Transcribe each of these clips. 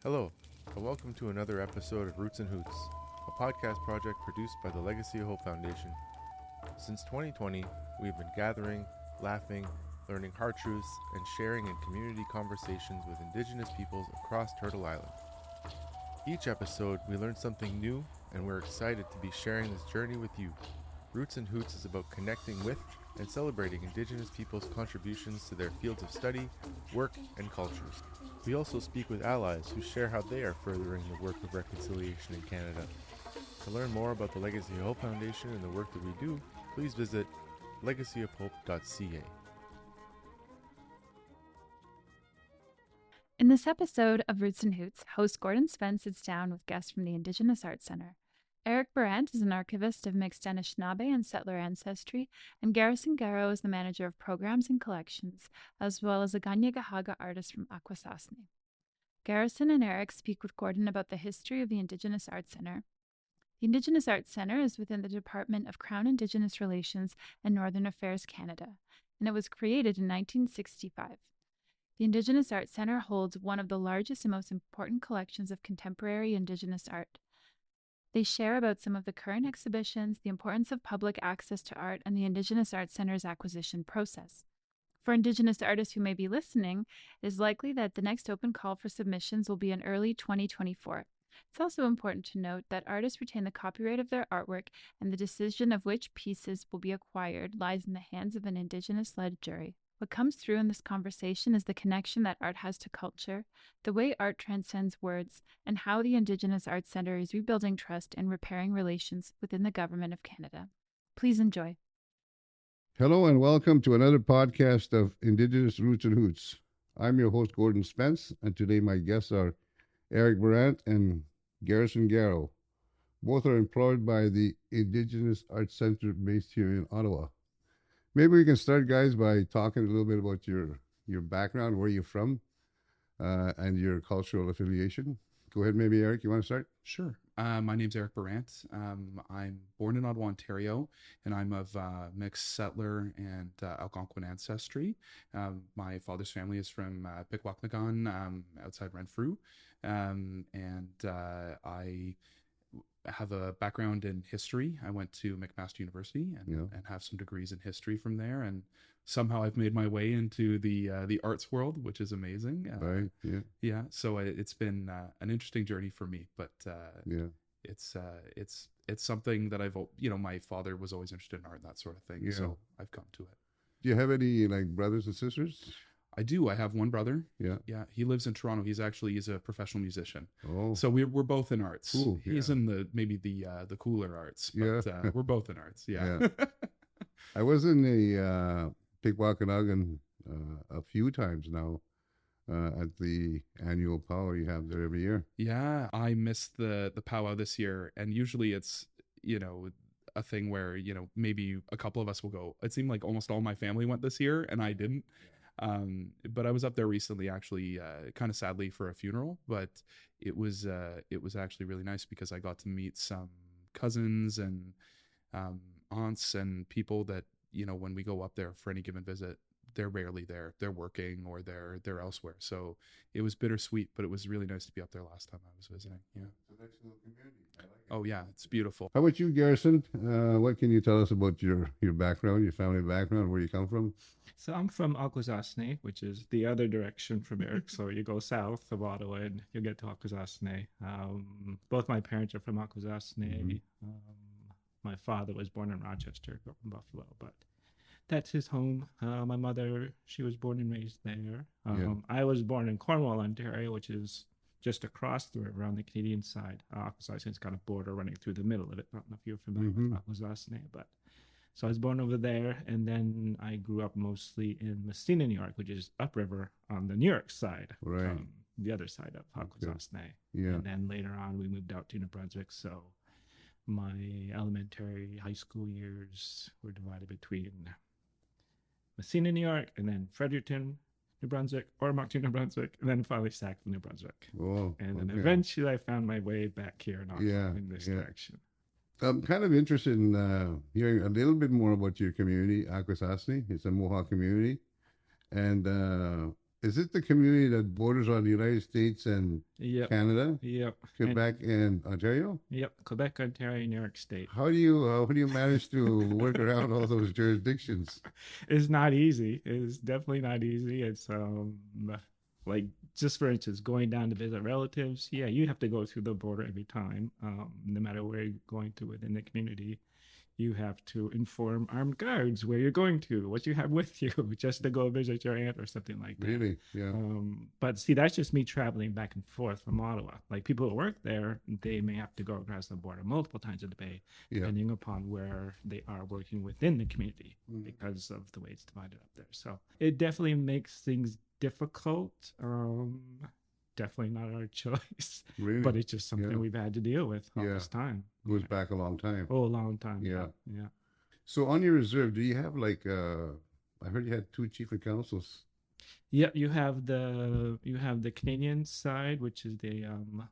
Hello, and welcome to another episode of Roots and Hoots, a podcast project produced by the Legacy of Hope Foundation. Since 2020, we have been gathering, laughing, learning hard truths, and sharing in community conversations with Indigenous peoples across Turtle Island. Each episode, we learn something new, and we're excited to be sharing this journey with you. Roots and Hoots is about connecting with and celebrating Indigenous peoples' contributions to their fields of study, work, and cultures. We also speak with allies who share how they are furthering the work of reconciliation in Canada. To learn more about the Legacy of Hope Foundation and the work that we do, please visit legacyofhope.ca. In this episode of Roots and Hoots, host Gordon Spence sits down with guests from the Indigenous Art Centre. Eric Burant is an archivist of mixed Anishinaabe and settler ancestry, and Garrison Garrow is the manager of programs and collections, as well as a Kanien'kehá artist from Akwesasne. Garrison and Eric speak with Gordon about the history of the Indigenous Art Centre. The Indigenous Art Centre is within the Department of Crown Indigenous Relations and Northern Affairs Canada, and it was created in 1965. The Indigenous Art Centre holds one of the largest and most important collections of contemporary Indigenous art. They share about some of the current exhibitions, the importance of public access to art, and the Indigenous Art Centre's acquisition process. For Indigenous artists who may be listening, it is likely that the next open call for submissions will be in early 2024. It's also important to note that artists retain the copyright of their artwork, and the decision of which pieces will be acquired lies in the hands of an Indigenous-led jury. What comes through in this conversation is the connection that art has to culture, the way art transcends words, and how the Indigenous Art Centre is rebuilding trust and repairing relations within the Government of Canada. Please enjoy. Hello and welcome to another podcast of Indigenous Roots and Hoots. I'm your host, Gordon Spence, and today my guests are Eric Burant and Garrison Garrow. Both are employed by the Indigenous Art Centre based here in Ottawa. Maybe we can start, guys, by talking a little bit about your background, where you're from, and your cultural affiliation. Go ahead, maybe, Eric, you want to start? Sure. My name's Eric Burant. I'm born in Ottawa, Ontario, and I'm of mixed settler and Algonquin ancestry. My father's family is from Pikwakanagan, outside Renfrew, and I have a background in history. I went to McMaster University and have some degrees in history from there. And somehow I've made my way into the arts world, which is amazing. Right. Yeah. Yeah. So it's been an interesting journey for me, but it's something that I've, my father was always interested in art and that sort of thing. Yeah. So I've come to it. Do you have any brothers and sisters? I do. I have one brother. Yeah. Yeah. He lives in Toronto. He's a professional musician. Oh. So we're both in arts. Cool. He's in the cooler arts, but we're both in arts. Yeah. I was in the Pikwakanagan a few times now at the annual powwow you have there every year. Yeah. I missed the powwow this year, and usually it's, a thing where, maybe a couple of us will go. It seemed like almost all my family went this year and I didn't. But I was up there recently, actually, kind of sadly for a funeral, but it was actually really nice because I got to meet some cousins and aunts and people that, when we go up there for any given visit, they're rarely there. They're working or they're elsewhere. So it was bittersweet, but it was really nice to be up there last time I was visiting. Yeah. It's a nice little community. I like it. Oh yeah, it's beautiful. How about you, Garrison? What can you tell us about your background, your family background, where you come from? So I'm from Akwesasne, which is the other direction from Eric. So you go south of Ottawa and you'll get to Akwesasne. Both my parents are from Akwesasne. My father was born in Rochester, grew up in Buffalo, but that's his home. My mother, she was born and raised there. I was born in Cornwall, Ontario, which is just across the river on the Canadian side. Akwesasne's got a border running through the middle of it. I don't know if you're familiar with Akwesasne, but so I was born over there, and then I grew up mostly in Messina, New York, which is upriver on the New York side, right? The other side of Akwesasne. Yeah. And then later on, we moved out to New Brunswick. So my elementary, high school years were divided between Messina, New York, and then Fredericton, New Brunswick, or Moncton, New Brunswick, and then finally Sackville, New Brunswick. Oh, and then eventually I found my way back here in this direction. I'm kind of interested in hearing a little bit more about your community, Akwesasne. It's a Mohawk community. And is it the community that borders on the United States and Yep. Canada, Yep. Quebec, and Ontario? Yep. Quebec, Ontario, New York State. How do you manage to work around all those jurisdictions? It's not easy. It's definitely not easy. It's like, just for instance, going down to visit relatives. Yeah, you have to go through the border every time, no matter where you're going to within the community. You have to inform armed guards where you're going to, what you have with you, just to go visit your aunt or something like that. Really? Yeah. But see, that's just me traveling back and forth from Ottawa. Like, people who work there, they may have to go across the border multiple times a day, depending upon where they are working within the community, because of the way it's divided up there. So it definitely makes things difficult. Definitely not our choice, Really? but it's just something we've had to deal with all this time. Goes back a long time. Oh, a long time. Yeah. Yeah. So on your reserve, do you have like I heard you had 2 chief and councils. Yeah, you have the Canadian side, which is the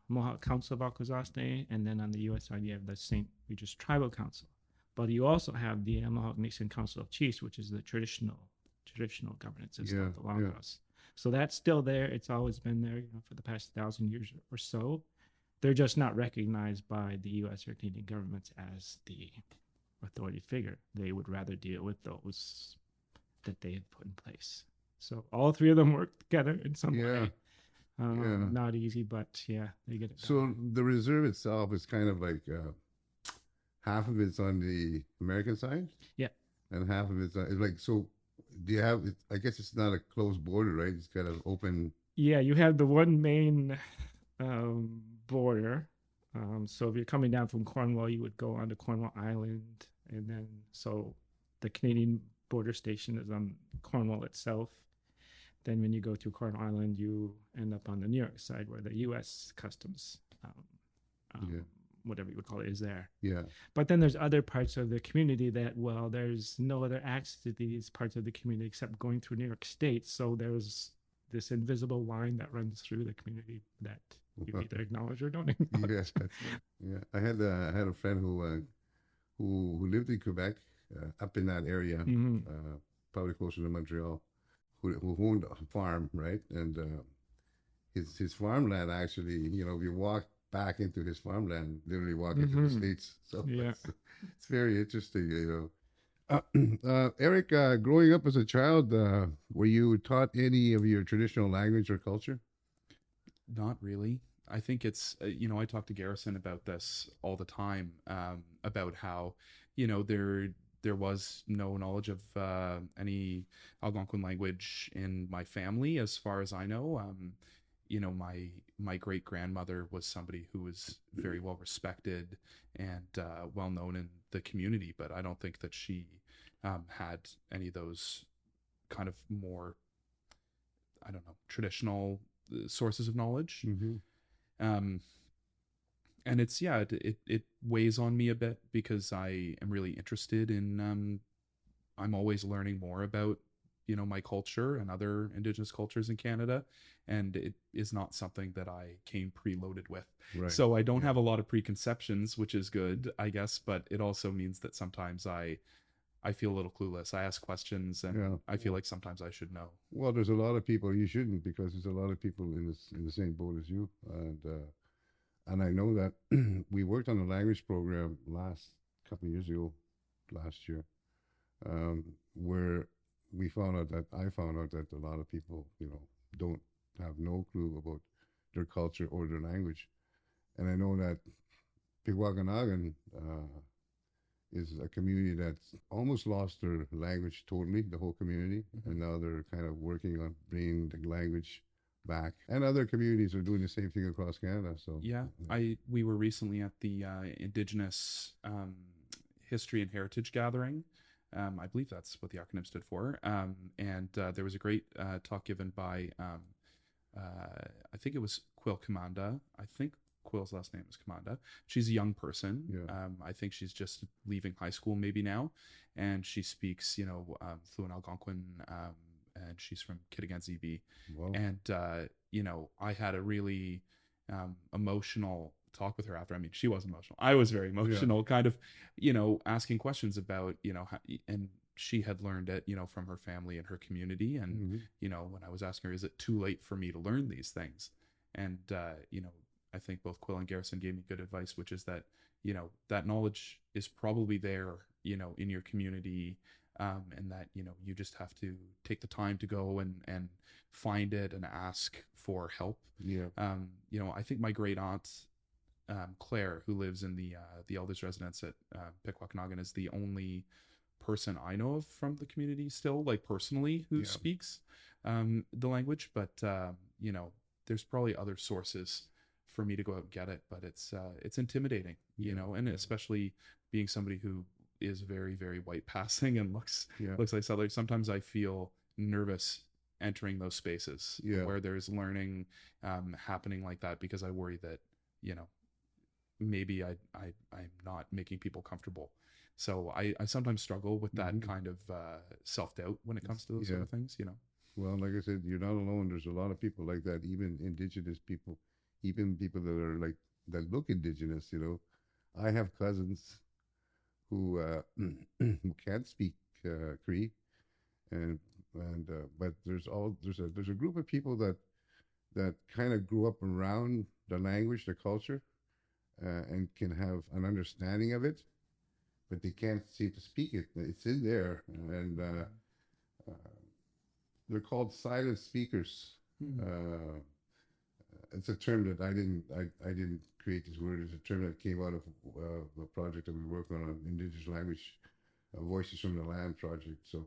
Mohawk Council of Akwesasne, and then on the U.S. side you have the St. Regis Tribal Council. But you also have the Mohawk Nation Council of Chiefs, which is the traditional governance system of the Longos. So that's still there. It's always been there, for the past 1,000 years or so. They're just not recognized by the U.S. or Canadian governments as the authority figure. They would rather deal with those that they have put in place. So all 3 of them work together in some way. Not easy, but they get it done. So the reserve itself is kind of like half of it's on the American side? Yeah. And half of it's like, so do you have, I guess it's not a closed border, right? It's kind of open. Yeah, you have the one main border. So if you're coming down from Cornwall, you would go onto Cornwall Island, and then so the Canadian border station is on Cornwall itself. Then when you go to Cornwall Island, you end up on the New York side, where the U.S. Customs, whatever you would call it, is there. Yeah. But then there's other parts of the community that, well, there's no other access to these parts of the community except going through New York State. So there's this invisible line that runs through the community that you either acknowledge or don't acknowledge. I had a friend who lived in Quebec, up in that area, probably closer to Montreal, who owned a farm, right? And his farmland actually, if you walk back into his farmland, literally walk into the States. So it's very interesting, Eric, growing up as a child, were you taught any of your traditional language or culture? Not really. I think it's, I talk to Garrison about this all the time, about how, there was no knowledge of any Algonquin language in my family, as far as I know. My great grandmother was somebody who was very well respected and well known in the community, but I don't think that she had any of those kind of more, traditional sources of knowledge. And it's, it weighs on me a bit, because I am really interested in, I'm always learning more about, my culture and other Indigenous cultures in Canada. And it is not something that I came preloaded with. Right. So I don't have a lot of preconceptions, which is good, I guess. But it also means that sometimes I feel a little clueless. I ask questions, and I feel like sometimes I should know. Well, there's a lot of people you shouldn't, because there's a lot of people in the same boat as you. And I know that we worked on a language program last year, where I found out that a lot of people, don't have no clue about their culture or their language. And I know that Pikwakanagan is a community that's almost lost their language totally, the whole community. And now they're kind of working on bringing the language back. And other communities are doing the same thing across Canada. So we were recently at the Indigenous History and Heritage Gathering. I believe that's what the acronym stood for. And there was a great talk given by, I think it was Quill Commanda. I think Quill's last name is Commanda. She's a young person. I think she's just leaving high school maybe now. And she speaks, fluent Algonquin, and she's from Kanien'kehá. Wow. And, I had a really emotional talk with her after. I mean, she was emotional. I was very emotional, kind of, asking questions about, how, and she had learned it, from her family and her community. And, when I was asking her, is it too late for me to learn these things? And, I think both Quill and Garrison gave me good advice, which is that, that knowledge is probably there, in your community. And that, you just have to take the time to go and find it and ask for help. Yeah. I think my great aunt, Claire, who lives in the elders residence at Pikwakanagan, is the only person I know of from the community still, like personally, who speaks the language. But there's probably other sources for me to go out and get it, but it's intimidating, and especially being somebody who is very, very white passing and looks like settler. Sometimes I feel nervous entering those spaces where there's learning happening like that, because I worry that maybe I'm not making people comfortable. So I sometimes struggle with that kind of self-doubt when it comes to those sort of things. Well, like I said, you're not alone. There's a lot of people like that, even Indigenous people, even people that are like, that look Indigenous. I have cousins who can't speak Cree, but there's a group of people that kind of grew up around the language, the culture, and can have an understanding of it, but they can't seem to speak it. It's in there, and they're called silent speakers. It's a term that I didn't create this word. It's a term that came out of a project that we work on Indigenous language, Voices from the Land project. So,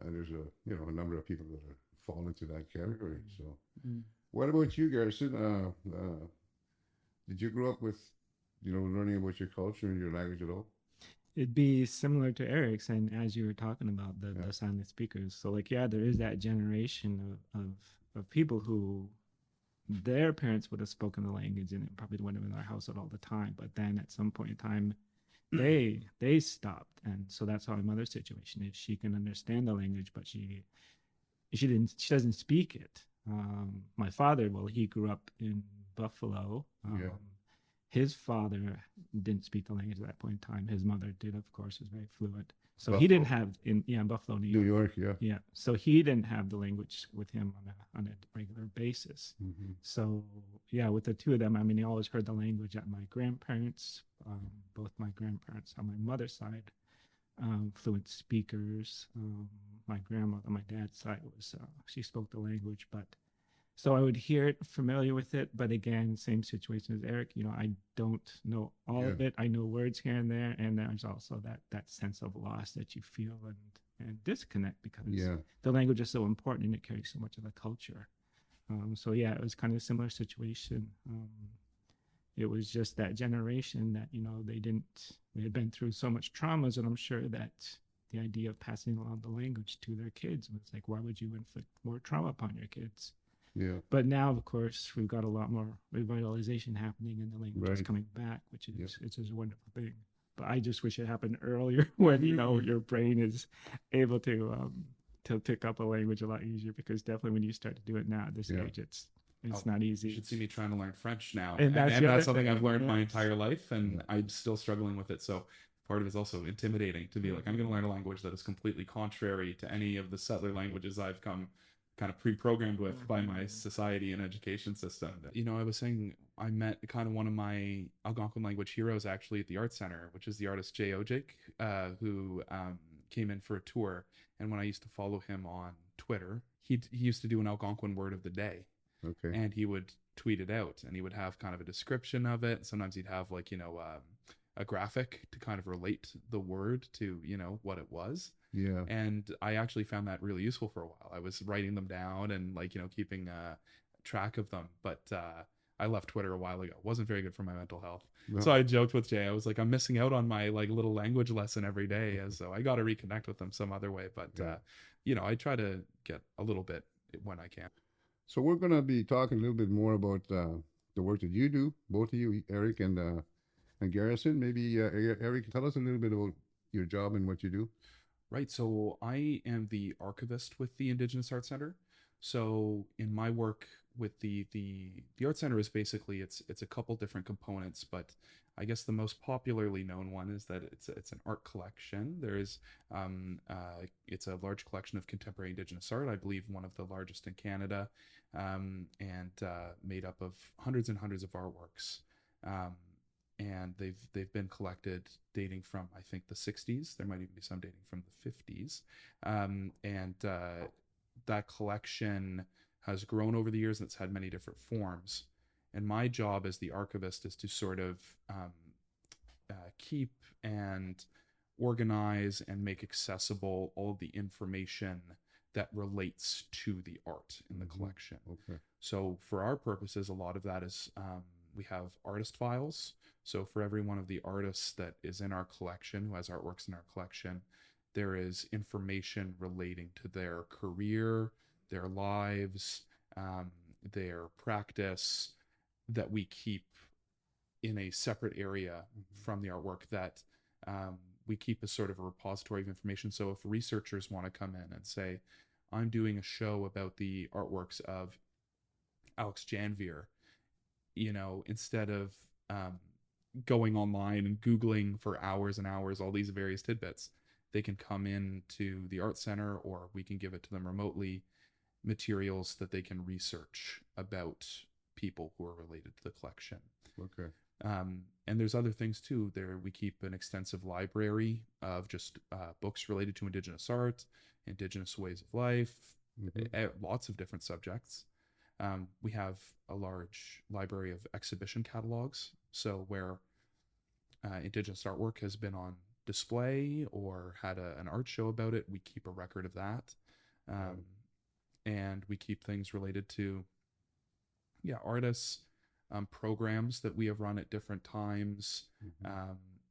and there's a number of people that fall into that category. So, what about you, Garrison? Did you grow up with, learning about your culture and your language at all? It'd be similar to Eric's, and as you were talking about the silent speakers. So, there is that generation of people who their parents would have spoken the language and it probably would have been in their household all the time. But then at some point in time, they stopped, and so that's how my mother's situation is. She can understand the language, but she doesn't speak it. My father, he grew up in Buffalo. His father didn't speak the language at that point in time. His mother did, of course, was very fluent. So Buffalo. He didn't have in Buffalo, New York. Yeah. So he didn't have the language with him on a regular basis. So with the two of them, they always heard the language at my grandparents, both my grandparents on my mother's side, fluent speakers. My grandmother on my dad's side she spoke the language, but so I would hear it, familiar with it, but again, same situation as Eric. I don't know all of it. I know words here and there, and there's also that sense of loss that you feel and disconnect, because the language is so important and it carries so much of the culture. It was kind of a similar situation. It was just that generation that they had been through so much traumas, and I'm sure that the idea of passing along the language to their kids was like, why would you inflict more trauma upon your kids? Yeah. But now, of course, we've got a lot more revitalization happening, and the language is coming back, which is it's a wonderful thing. But I just wish it happened earlier, when your brain is able to pick up a language a lot easier. Because definitely when you start to do it now at this age, it's not easy. You should see me trying to learn French now, and that's something I've learned my entire life, and I'm still struggling with it. So part of it is also intimidating to be like, I'm going to learn a language that is completely contrary to any of the settler languages I've come kind of pre-programmed with by my society and education system. I was saying I met kind of one of my Algonquin language heroes actually at the Art Centre, which is the artist Jay Ojake, who came in for a tour. And when I used to follow him on Twitter, he used to do an Algonquin word of the day. Okay. And he would tweet it out, and he would have kind of a description of it. Sometimes he'd have a graphic to kind of relate the word to, what it was. Yeah. And I actually found that really useful for a while. I was writing them down and keeping track of them. But I left Twitter a while ago. It wasn't very good for my mental health. No. So I joked with Jay. I was like, I'm missing out on my little language lesson every day. So I got to reconnect with them some other way. But, I try to get a little bit when I can. So we're going to be talking a little bit more about the work that you do, both of you, Eric and Garrison. Maybe Eric, tell us a little bit about your job and what you do. Right. So I am the archivist with the Indigenous Art Centre. So in my work, with the Art Center is basically it's a couple different components, but I guess the most popularly known one is that it's an art collection. There's it's a large collection of contemporary Indigenous art, I believe one of the largest in Canada, and made up of hundreds and hundreds of artworks. And they've been collected dating from, I think, the 60s. There might even be some dating from the 50s. And that collection has grown over the years, and it's had many different forms. And my job as the archivist is to sort of keep and organize and make accessible all of the information that relates to the art in the collection. Okay. So for our purposes, a lot of that is we have artist files. So for every one of the artists that is in our collection, who has artworks in our collection, there is information relating to their career, their lives, their practice, that we keep in a separate area from the artwork, that we keep as sort of a repository of information. So if researchers want to come in and say, I'm doing a show about the artworks of Alex Janvier, instead of going online and Googling for hours and hours all these various tidbits, they can come in to the Art Center, or we can give it to them remotely, materials that they can research about people who are related to the collection. Okay. And there's other things too. There we keep an extensive library of just books related to Indigenous art, Indigenous ways of life, lots of different subjects. We have a large library of exhibition catalogs, so where Indigenous artwork has been on display or had an art show about it, we keep a record of that. And we keep things related to artists, programs that we have run at different times,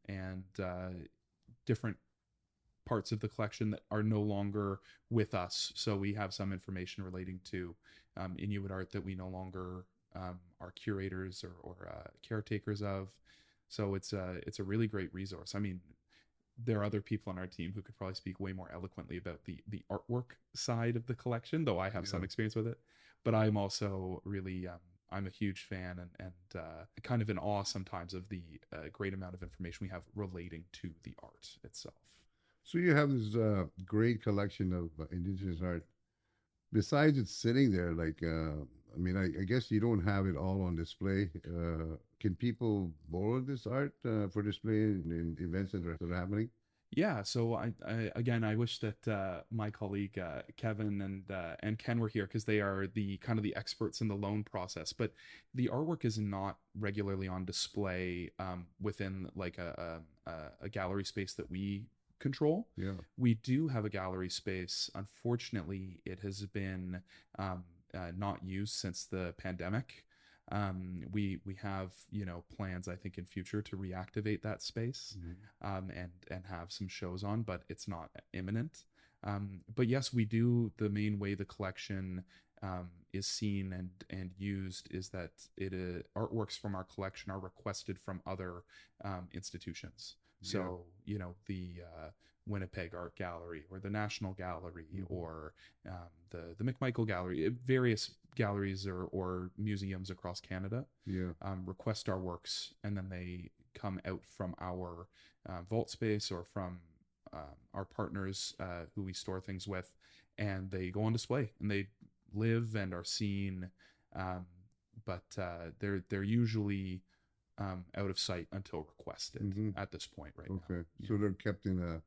and different parts of the collection that are no longer with us. So we have some information relating to Inuit art that we no longer are curators or caretakers of. So it's a really great resource. I mean, there are other people on our team who could probably speak way more eloquently about the artwork side of the collection, though I have some experience with it. But I'm also really, I'm a huge fan and kind of in awe sometimes of the great amount of information we have relating to the art itself. So you have this great collection of Indigenous art. Besides it sitting there, like, I mean, I guess you don't have it all on display. Can people borrow this art for display in events that are happening? Yeah, so I wish that my colleague Kevin and Ken were here, because they are the kind of the experts in the loan process. But the artwork is not regularly on display within like a gallery space that we control. Yeah, we do have a gallery space. Unfortunately, it has been not used since the pandemic. We have plans, I think, in future to reactivate that space and have some shows on, but it's not imminent. But yes, we do. The main way the collection is seen and used is that artworks from our collection are requested from other institutions. So, the Winnipeg Art Gallery or the National Gallery or the McMichael Gallery, various galleries or museums across Canada request our works, and then they come out from our vault space or from our partners who we store things with, and they go on display and they live and are seen, but they're usually out of sight until requested at this point now. Okay, so they're kept in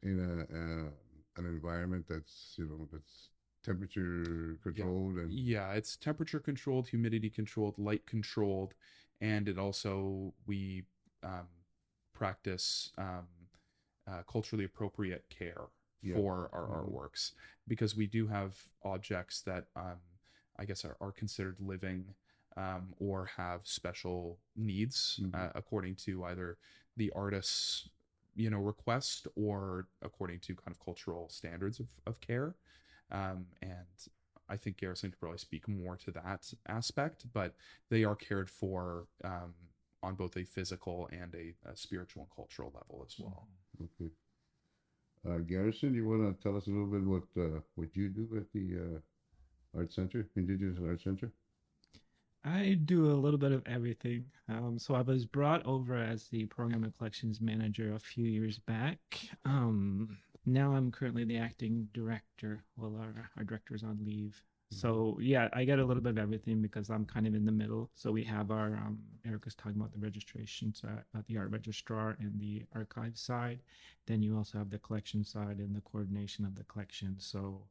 an environment that's that's temperature controlled and it's temperature controlled, humidity controlled, light controlled, and it also we practice culturally appropriate care for our artworks, because we do have objects that I guess are considered living or have special needs according to either the artist's request or according to kind of cultural standards of care. And I think Garrison could probably speak more to that aspect, but they are cared for on both a physical and a spiritual and cultural level as well. Okay. Garrison, you want to tell us a little bit what you do at the Art Center, Indigenous Art Center? I do a little bit of everything. So I was brought over as the program and collections manager a few years back. Now I'm currently the acting director while our director's on leave. So yeah, I get a little bit of everything because I'm kind of in the middle. So we have our Eric was talking about the registrations at the art registrar and the archive side. Then you also have the collection side and the coordination of the collection. So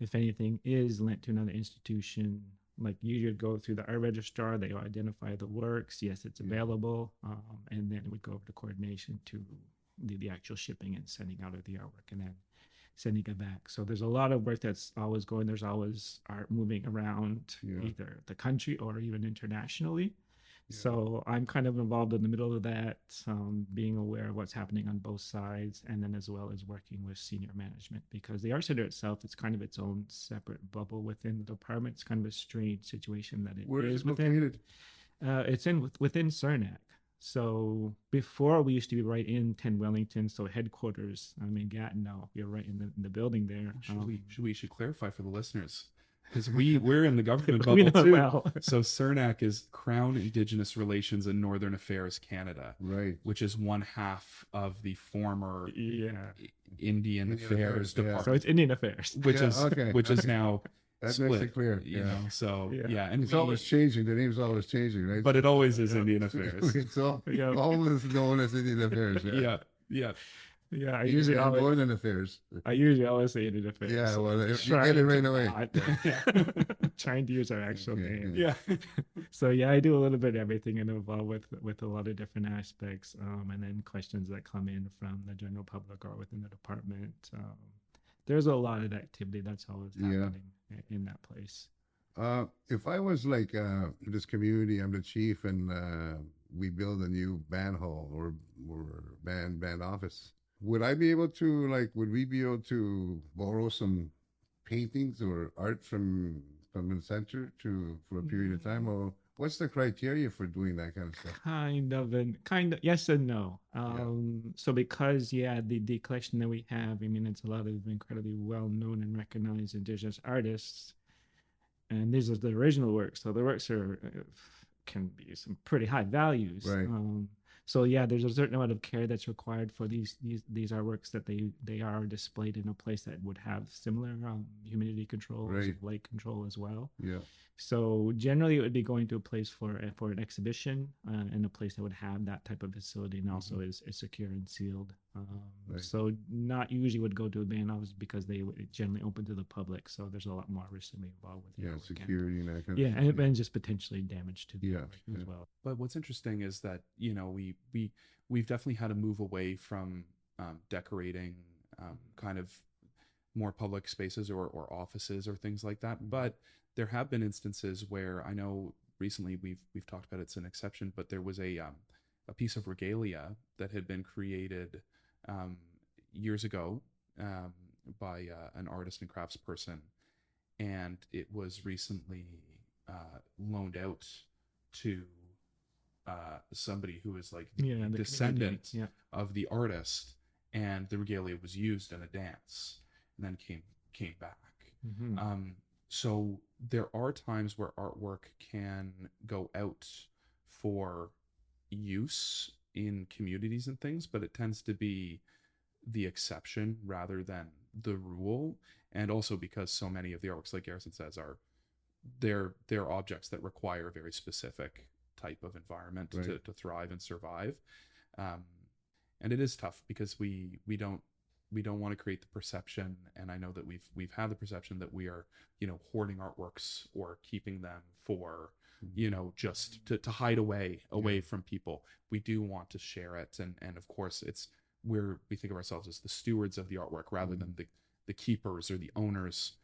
if anything is lent to another institution, like you would go through the art registrar, they identify the works, yes, it's available, and then it would go over to coordination to the actual shipping and sending out of the artwork and then sending it back. So there's a lot of work that's always going. There's always art moving around either the country or even internationally. So I'm kind of involved in the middle of that, being aware of what's happening on both sides, and then as well as working with senior management, because the art center itself is kind of its own separate bubble within the department. It's kind of a strange situation that Where is it within. located? It's within Saranac. So before we used to be right in 10 Wellington, so headquarters. I'm in Gatineau. We're right in the building there. We should clarify for the listeners, because we're in the government We bubble know too. well. So CERNAC is Crown Indigenous Relations and Northern Affairs Canada, Right. which is one half of the former Yeah. Indian Affairs Affairs, yeah. Department, So it's Indian Affairs. which Yeah, is okay, which is okay. now That split. makes it clear. You know, so Yeah. and It's always changing. The name's always changing, right? but it always is Indian Affairs. It's all, Yeah. always known as Indian Affairs. Yeah. Yeah, I And usually always Northern Affairs. say Indian Affairs. Yeah, so well, you trying get it right to away. not- trying to use our actual Okay, name. Yeah. So yeah, I do a little bit of everything and involved with a lot of different aspects, and then questions that come in from the general public or within the department. There's a lot of activity that's always happening in that place. If I was like this community, I'm the chief, and we build a new band hall or band office, would I be able to, like, would we be able to borrow some paintings or art from the center for a period of time, or what's the criteria for doing that kind of stuff? Kind of yes and no. So because the collection that we have, I mean, it's a lot of incredibly well known and recognized Indigenous artists, and these are the original works. So the works can be some pretty high values. Right. So yeah, there's a certain amount of care that's required for these artworks, that they are displayed in a place that would have similar humidity control, Right. light control as well. Yeah. So generally, it would be going to a place for an exhibition, and a place that would have that type of facility, and also is secure and sealed. Right. So not usually would go to a band office because they would generally open to the public. So there's a lot more risk to be involved with. the Yeah, artwork. security and that kind Yeah, of stuff. and just potentially damage to the artwork as well. But what's interesting is that, you know, we've definitely had to move away from decorating kind of more public spaces or offices or things like that. But there have been instances where I know recently we've talked about it's an exception, but there was a piece of regalia that had been created years ago by an artist and craftsperson, and it was recently loaned out to somebody who is like the The descendant community, of the artist, and the regalia was used in a dance and then came back. Mhm. So there are times where artwork can go out for use in communities and things, but it tends to be the exception rather than the rule. And also because so many of the artworks, like Garrison says, they're objects that require a very specific type of environment Right. to thrive and survive. And it is tough because we don't want to create the perception, and I know that we've had the perception that we are, you know, hoarding artworks or keeping them for, you know, just to hide away from people. We do want to share it, and of course we think of ourselves as the stewards of the artwork rather than the keepers or the owners.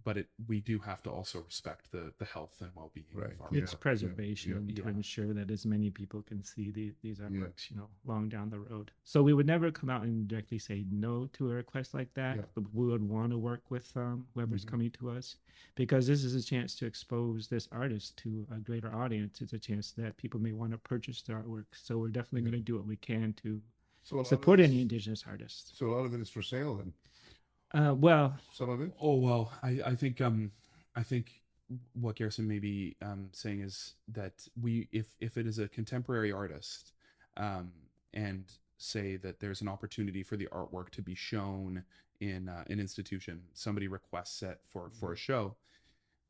But we do have to also respect the health and well-being Right. of our It's Yeah, preservation yeah. to ensure that as many people can see these artworks, you know, long down the road. So we would never come out and directly say no to a request like that. Yeah. But we would want to work with whoever's coming to us, because this is a chance to expose this artist to a greater audience. It's a chance that people may want to purchase their artwork. So we're definitely going to do what we can to So a lot of support it any is- Indigenous artists. So a lot of it is for sale then. Well, Some of it. Oh well, I think I think what Garrison may be saying is that if it is a contemporary artist, and say that there's an opportunity for the artwork to be shown in an institution, somebody requests it for a show,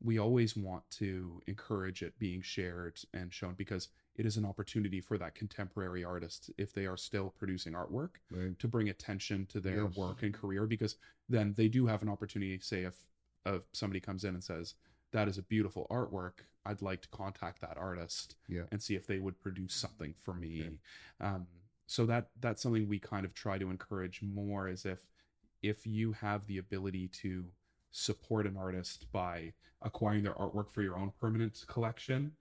we always want to encourage it being shared and shown, because it is an opportunity for that contemporary artist, if they are still producing artwork, Right. to bring attention to their Yes. work and career, because then they do have an opportunity. Say if somebody comes in and says, that is a beautiful artwork, I'd like to contact that artist Yeah. and see if they would produce something for me. Okay. So that's something we kind of try to encourage more, is if you have the ability to support an artist by acquiring their artwork for your own permanent collection,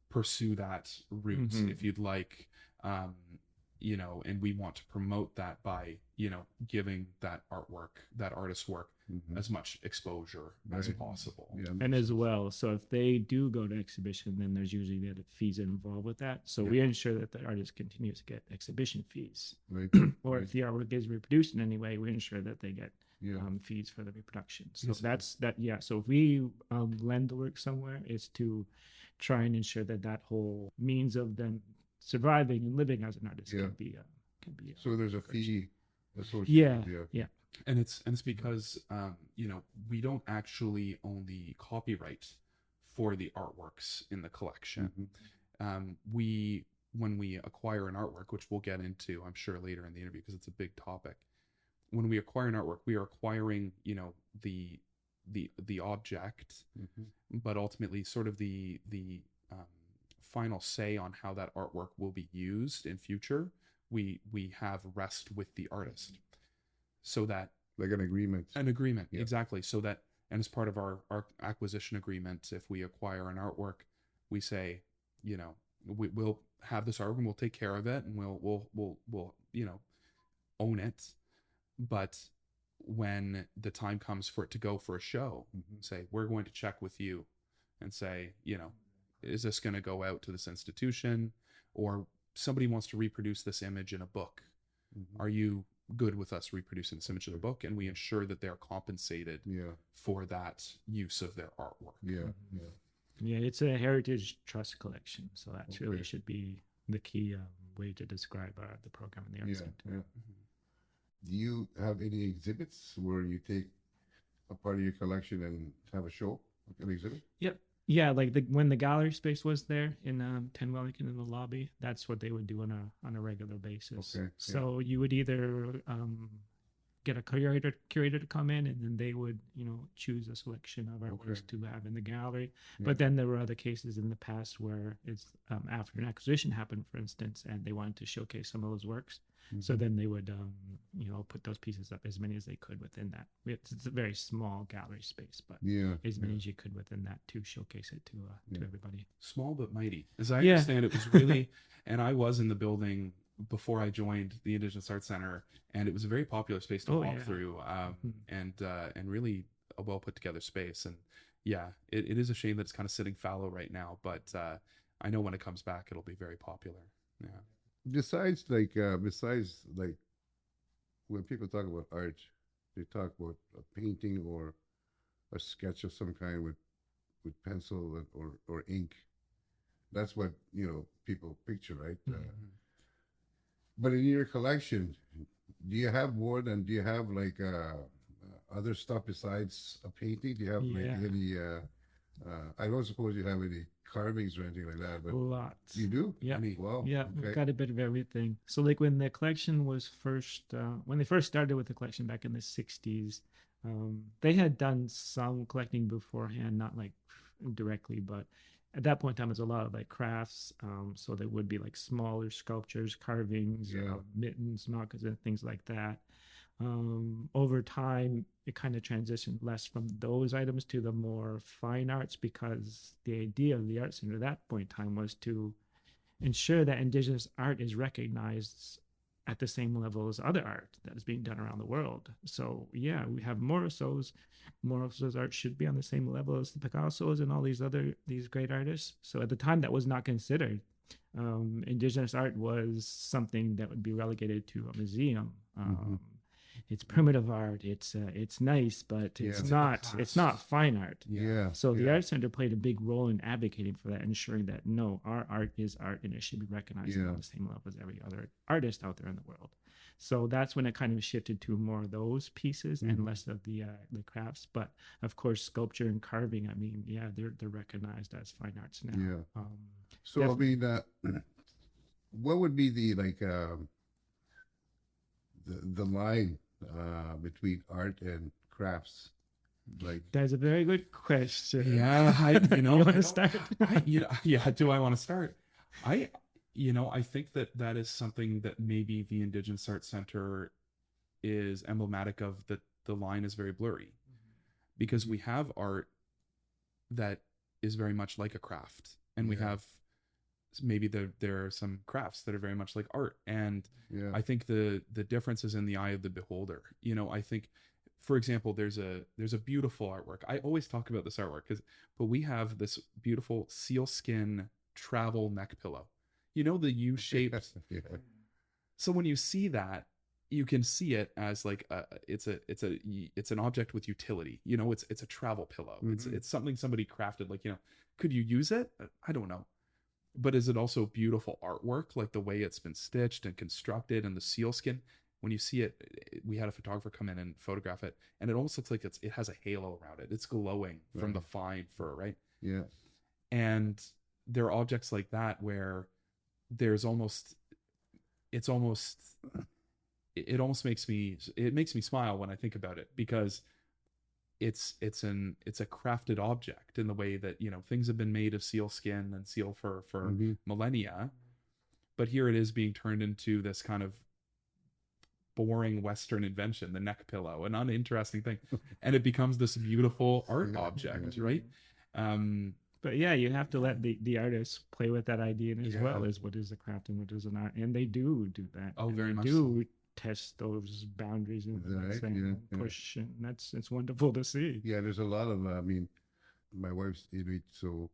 pursue that route if you'd like. And we want to promote that by, giving that artwork, that artist's work, as much exposure as Right. possible. Yeah. And as well, so if they do go to exhibition, then there's usually the fees involved with that. So we ensure that the artist continues to get exhibition fees. Right. Or if the artwork is reproduced in any way, we ensure that they get Yeah. fees for the reproduction. So Yes. that's that. Yeah. So if we lend the work somewhere, it's to try and ensure that that whole means of them surviving and living as an artist Yeah. can be. So there's a fee associated. Yeah. And it's because we don't actually own the copyright for the artworks in the collection. When we acquire an artwork, which we'll get into, I'm sure, later in the interview, because it's a big topic. When we acquire an artwork, we are acquiring, the object, but ultimately sort of the final say on how that artwork will be used in future, we have rest with the artist. So that Like an agreement. Yeah. Exactly. So that, and as part of our acquisition agreement, if we acquire an artwork, we say, we'll have this artwork and we'll take care of it, and we'll own it. But when the time comes for it to go for a show, say, we're going to check with you and say, is this going to go out to this institution, or somebody wants to reproduce this image in a book? Are you good with us reproducing this image in a book? And we ensure that they're compensated for that use of their artwork. Yeah, it's a heritage trust collection, so that really should be the key way to describe the program in the Art Center. Do you have any exhibits where you take a part of your collection and have a show, like an exhibit? Yep. Yeah, like when the gallery space was there in 10 Wellington in the lobby, that's what they would do on a regular basis. Okay, So you would either get a curator to come in, and then they would choose a selection of artworks to have in the gallery. But then there were other cases in the past where it's after an acquisition happened, for instance, and they wanted to showcase some of those works. So then they would put those pieces up, as many as they could within that. It's a very small gallery space, but as many as you could within that to showcase it to everybody. Small but mighty, as I understand it, was really. And I was in the building before I joined the Indigenous Art Centre, and it was a very popular space to walk through, and really a well put together space. And it is a shame that it's kind of sitting fallow right now, but I know when it comes back, it'll be very popular. Besides when people talk about art, they talk about a painting or a sketch of some kind with pencil or ink. That's what people picture, right? But in your collection, do you have like other stuff besides a painting? Do you have like any? I don't suppose you have any carvings or anything like that, but lots. You do? Yeah. Wow. Yeah, we've got a bit of everything. So like when the collection was when they first started with the collection back in the 60s, they had done some collecting beforehand, not like directly, but at that point in time, it was a lot of like crafts. So there would be like smaller sculptures, carvings, mittens, moccasins, things like that. Over time, it kind of transitioned less from those items to the more fine arts, because the idea of the Art Center at that point in time was to ensure that Indigenous art is recognized at the same level as other art that is being done around the world. So we have Morrisso's art should be on the same level as the Picasso's and all these great artists. So at the time, that was not considered. Indigenous art was something that would be relegated to a museum. it's primitive art. It's nice, but Yeah. it's It's not fine art. Yeah. So the Art Center played a big role in advocating for that, ensuring that no, our art is art and it should be recognized on the same level as every other artist out there in the world. So that's when it kind of shifted to more of those pieces and less of the crafts. But of course, sculpture and carving, I mean, yeah, they're recognized as fine arts now. Yeah. So I mean, what would be the the line between art and crafts? Like, that's a very good question. Yeah, you want to start? Do I want to start? I think that is something that maybe the Indigenous Art Centre is emblematic of, that the line is very blurry, because we have art that is very much like a craft, and we have maybe there are some crafts that are very much like art, and I think the difference is in the eye of the beholder. I think, for example, there's a beautiful artwork. I always talk about this artwork but we have this beautiful sealskin travel neck pillow. The U-shaped. So when you see that, you can see it as like it's an object with utility. It's a travel pillow. It's something somebody crafted. Like, could you use it? I don't know. But is it also beautiful artwork, like the way it's been stitched and constructed, and the sealskin? When you see it, we had a photographer come in and photograph it, and it almost looks like it has a halo around it. It's glowing from the fine fur, right? Yeah. And there are objects like that where it almost makes me smile when I think about it, because it's a crafted object in the way that things have been made of sealskin and seal fur for millennia, but here it is being turned into this kind of boring Western invention, the neck pillow, an uninteresting thing, and it becomes this beautiful art object, right? But yeah, you have to let the artists play with that idea as well as what is a craft and what is an art, and they do that. Oh, very much. Test those boundaries and push, and it's wonderful to see. Yeah, there's a lot of I mean, my wife's Inuit, so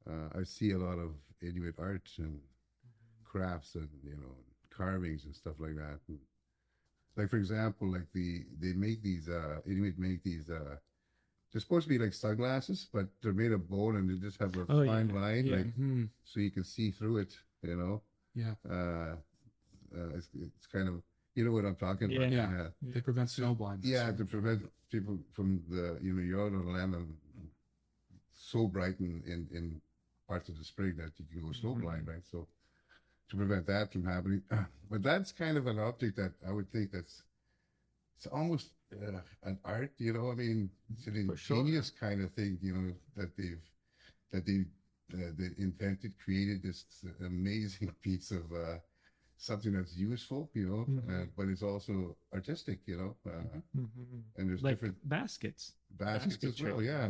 I see a lot of Inuit arts and crafts and carvings and stuff like that. And, like, for example, like they make these Inuit make these they're supposed to be like sunglasses, but they're made of bone and they just have a fine line, so you can see through it. It's kind of, what I'm talking about. Yeah. They prevent snow blindness. Yeah, to prevent people from you're out on the land and so bright in parts of the spring that you can go snow blind, right? So to prevent that from happening, but that's kind of an object that I would think it's almost an art, I mean, it's an ingenious kind of thing, that they invented, created this amazing piece of something that's useful, but it's also artistic, and there's like different baskets as well. Yeah.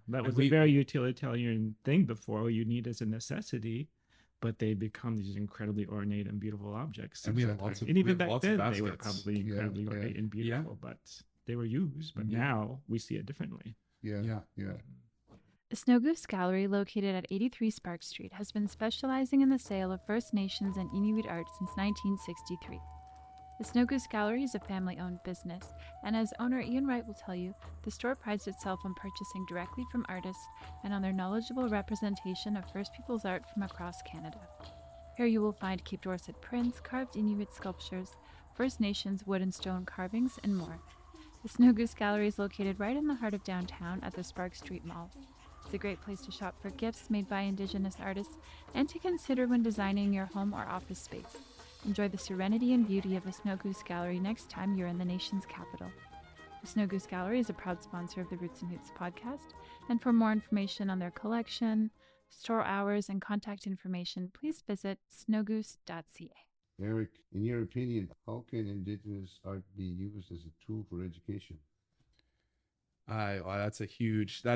That was a very utilitarian thing before. You need as a necessity, but they become these incredibly ornate and beautiful objects. And we have lots of, and even back then, they were probably incredibly ornate and beautiful, but they were used. But now we see it differently. Yeah. The Snow Goose Gallery, located at 83 Spark Street, has been specializing in the sale of First Nations and Inuit art since 1963. The Snow Goose Gallery is a family-owned business, and as owner Ian Wright will tell you, the store prides itself on purchasing directly from artists and on their knowledgeable representation of First Peoples art from across Canada. Here you will find Cape Dorset prints, carved Inuit sculptures, First Nations wood and stone carvings, and more. The Snow Goose Gallery is located right in the heart of downtown at the Spark Street Mall. It's a great place to shop for gifts made by Indigenous artists and to consider when designing your home or office space. Enjoy the serenity and beauty of the Snow Goose Gallery next time you're in the nation's capital. The Snow Goose Gallery is a proud sponsor of the Roots and Hoots podcast, and for more information on their collection, store hours, and contact information, please visit snowgoose.ca. Eric, in your opinion, how can Indigenous art be used as a tool for education? That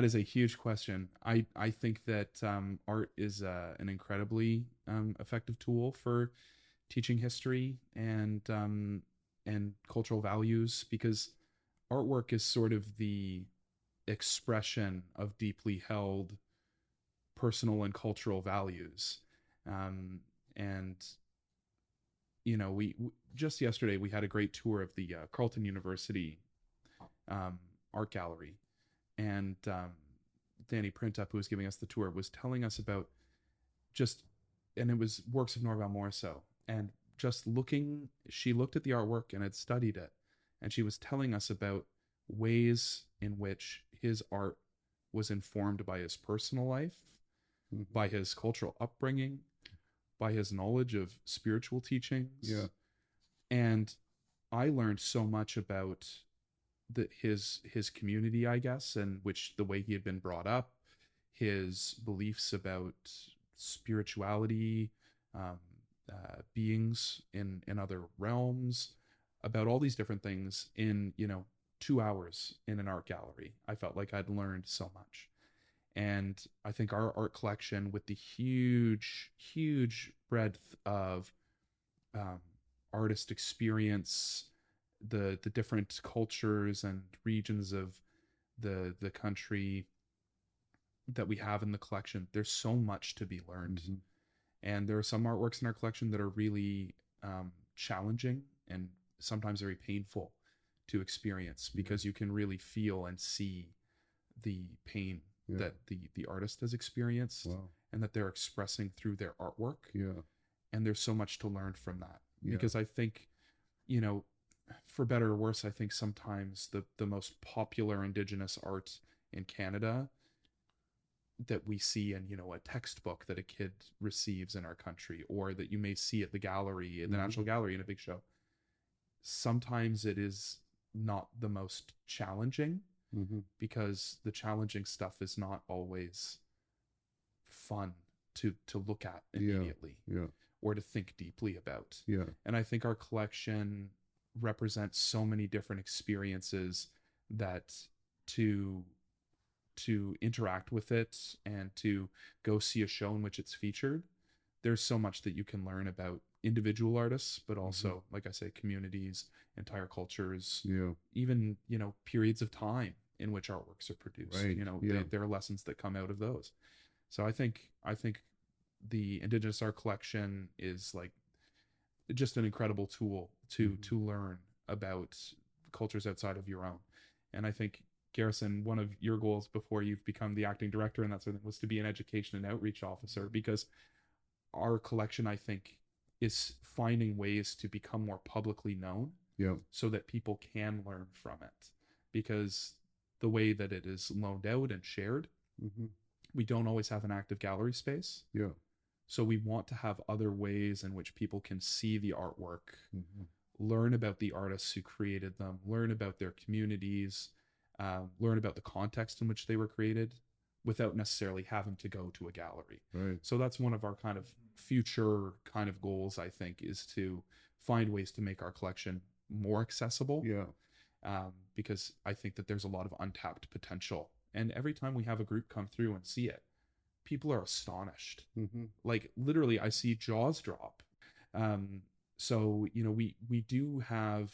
is a huge question. I think that art is an incredibly effective tool for teaching history and cultural values, because artwork is sort of the expression of deeply held personal and cultural values. And we just yesterday we had a great tour of the Carleton University art gallery, and Danny Printup, who was giving us the tour, was telling us about and it was works of Norval Morrisseau, and she looked at the artwork and had studied it, and she was telling us about ways in which his art was informed by his personal life, by his cultural upbringing, by his knowledge of spiritual teachings. Yeah. And I learned so much about his community, I guess, and the way he had been brought up, his beliefs about spirituality, beings in other realms, about all these different things in 2 hours in an art gallery. I felt like I'd learned so much. And I think our art collection, with the huge breadth of artist experience, the different cultures and regions of the country that we have in the collection, there's so much to be learned. And there are some artworks in our collection that are really challenging and sometimes very painful to experience, because you can really feel and see the pain that the artist has experienced. Wow. And that they're expressing through their artwork. Yeah. And there's so much to learn from that. Yeah. Because I think, for better or worse, I think sometimes the most popular Indigenous art in Canada that we see in, a textbook that a kid receives in our country, or that you may see at the gallery, in the National Gallery in a big show, sometimes it is not the most challenging, because the challenging stuff is not always fun to look at immediately, or to think deeply about. And I think our collection represents so many different experiences that to interact with it and to go see a show in which it's featured, there's so much that you can learn about individual artists, but also, like I say, communities, entire cultures, even, periods of time in which artworks are produced. There are lessons that come out of those. So I think the Indigenous art collection is like just an incredible tool to learn about cultures outside of your own. And I think, Garrison, one of your goals before you've become the acting director and that sort of thing was to be an education and outreach officer, because our collection, I think, is finding ways to become more publicly known, so that people can learn from it. Because the way that it is loaned out and shared, we don't always have an active gallery space. So we want to have other ways in which people can see the artwork, learn about the artists who created them, learn about their communities, learn about the context in which they were created, without necessarily having to go to a gallery. So that's one of our kind of future kind of goals, I think, is to find ways to make our collection more accessible. Because I think that there's a lot of untapped potential. And every time we have a group come through and see it, people are astonished. Like, literally, I see jaws drop. So, we do have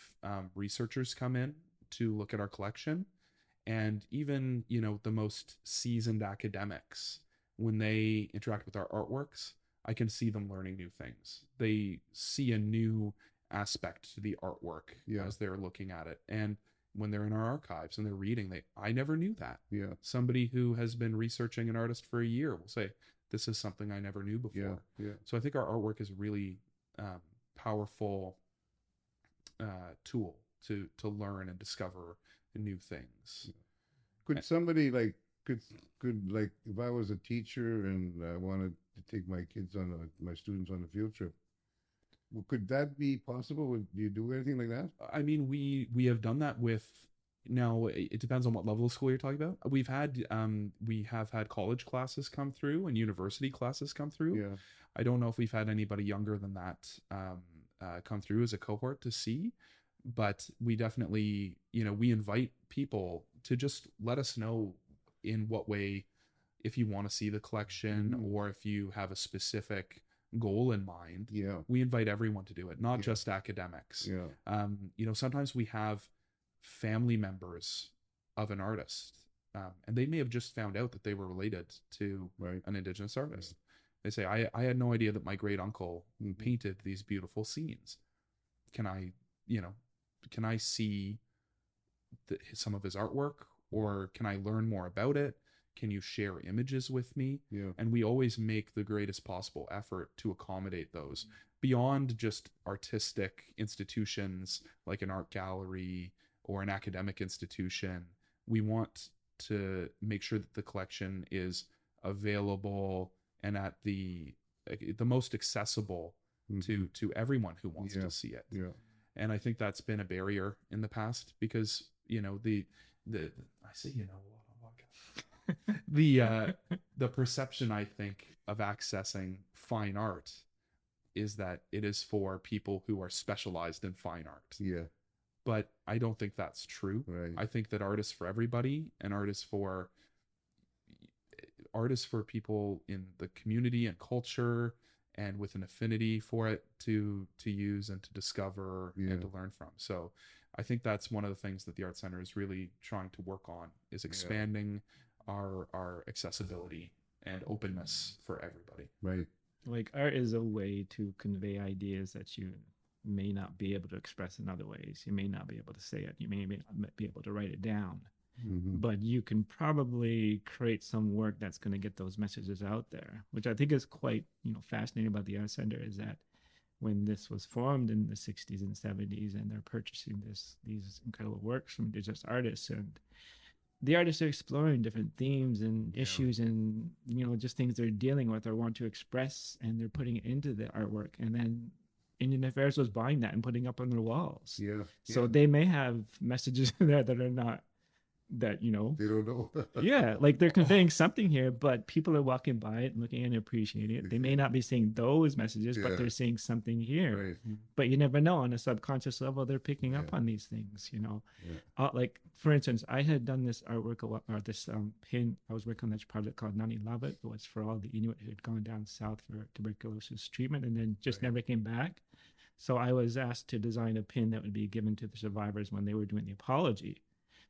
researchers come in to look at our collection. And even, the most seasoned academics, when they interact with our artworks, I can see them learning new things. They see a new aspect to the artwork as they're looking at it. And when they're in our archives and they're reading, I never knew that. Somebody who has been researching an artist for a year will say, this is something I never knew before. So I think our artwork is a really powerful tool to learn and discover new things. Could somebody could if I was a teacher and I wanted to take my students on a field trip, could that be possible? Would you do anything like that? I mean, we have done that with. Now it depends on what level of school you're talking about. We have had college classes come through and university classes come through. I don't know if we've had anybody younger than that come through as a cohort to see. But we definitely, we invite people to just let us know in what way, if you want to see the collection or if you have a specific goal in mind. We invite everyone to do it, not just academics. Sometimes we have family members of an artist, and they may have just found out that they were related to an Indigenous artist. They say, I had no idea that my great uncle painted these beautiful scenes. Can I see some of his artwork, or can I learn more about it? Can you share images with me? Yeah. And we always make the greatest possible effort to accommodate those beyond just artistic institutions like an art gallery or an academic institution. We want to make sure that the collection is available and at the most accessible to everyone who wants to see it. Yeah. And I think that's been a barrier in the past because, the perception, I think, of accessing fine art is that it is for people who are specialized in fine art. Yeah. But I don't think that's true. Right. I think that art is for everybody, and art is for people in the community and culture and with an affinity for it to use and to discover and to learn from. So I think that's one of the things that the Art Center is really trying to work on, is expanding our accessibility and openness for everybody. Right. Like, art is a way to convey ideas that you may not be able to express in other ways. You may not be able to say it. You may not be able to write it down. But you can probably create some work that's going to get those messages out there, which I think is quite, fascinating about the Art Center, is that when this was formed in the 60s and 70s, and they're purchasing these incredible works from Indigenous artists, and the artists are exploring different themes and issues and, just things they're dealing with or want to express, and they're putting it into the artwork. And then Indian Affairs was buying that and putting up on their walls. Yeah. So they may have messages in there that are not, that, They don't know. yeah, like they're conveying something here, but people are walking by it and looking and appreciating it. They may not be seeing those messages, but they're seeing something here. Right. But you never know, on a subconscious level, they're picking up on these things, like, for instance, I had done this artwork, or this pin. I was working on this project called Kanien'kehá. It was for all the Inuit who had gone down south for tuberculosis treatment and then just never came back. So I was asked to design a pin that would be given to the survivors when they were doing the apology.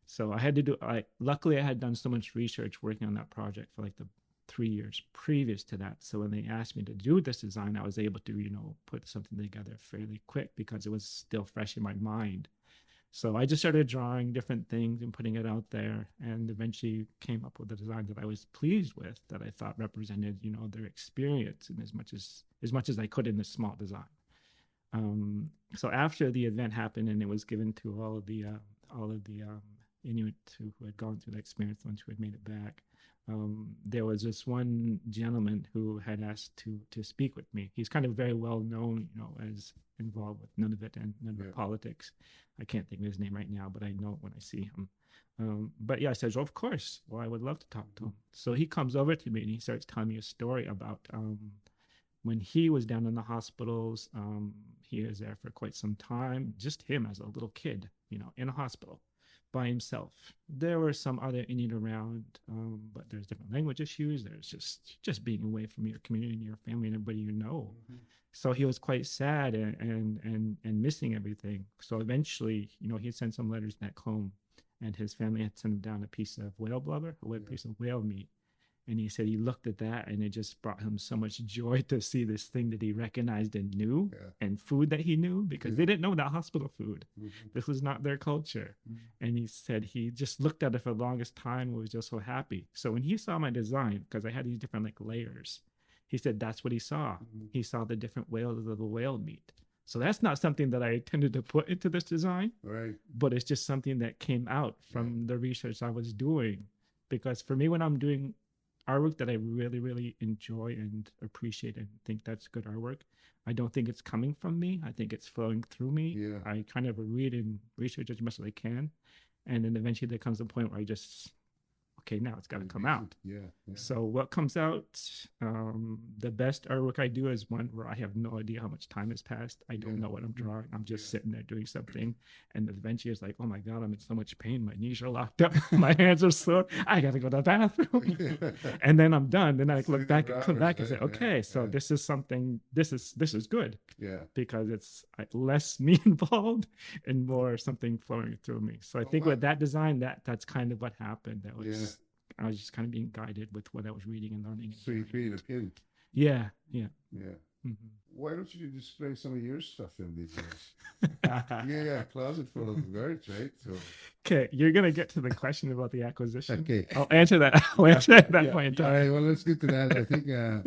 So I had to do, luckily I had done so much research working on that project for like the 3 years previous to that. So when they asked me to do this design, I was able to, put something together fairly quick because it was still fresh in my mind. So I just started drawing different things and putting it out there, and eventually came up with a design that I was pleased with, that I thought represented, their experience in as much as I could in this small design. So after the event happened and it was given to all of the Inuit who had gone through the experience, the ones who had made it back, there was this one gentleman who had asked to speak with me. He's kind of very well known, as involved with Nunavut and Nunavut politics. I can't think of his name right now, but I know it when I see him. But yeah, I said, of course. Well, I would love to talk to him. So he comes over to me and he starts telling me a story about when he was down in the hospitals. He was there for quite some time, just him as a little kid, in a hospital by himself. There were some other Indian around, but there's different language issues. There's just being away from your community and your family and everybody you know. So he was quite sad and missing everything. So eventually, he had sent some letters back home, and his family had sent him down a piece of whale blubber, a piece of whale meat. And he said he looked at that and it just brought him so much joy to see this thing that he recognized and knew, and food that he knew, because they didn't know that hospital food. This was not their culture. And he said he just looked at it for the longest time and was just so happy. So when he saw my design, because I had these different layers, he said that's what he saw. He saw the different whales of the whale meat. So that's not something that I intended to put into this design, but it's just something that came out from the research I was doing. Because for me, when I'm doing artwork that I really, really enjoy and appreciate and think that's good artwork, I don't think it's coming from me. I think it's flowing through me. I kind of read and research as much as I can. And then eventually there comes a point where I just, okay, now it's got to come out. So what comes out, the best artwork I do is one where I have no idea how much time has passed. I don't know what I'm drawing. I'm just sitting there doing something. And eventually it's like, oh my God, I'm in so much pain. My knees are locked up. My hands are sore. I got to go to the bathroom. And then I'm done. Then I look back and come back and say, okay, so this is something, this is good. Because it's less me involved and more something flowing through me. So I think with that design, that's kind of what happened. That was, I was just kind of being guided with what I was reading and learning. So you created a pin. Yeah, yeah. Yeah. Mhm. Why don't you display some of your stuff in these yeah, closet full of art, right? So Okay, you're gonna get to the question about the acquisition. okay. I'll answer that. I'll answer at that point in All time. right, well, let's get to that. I think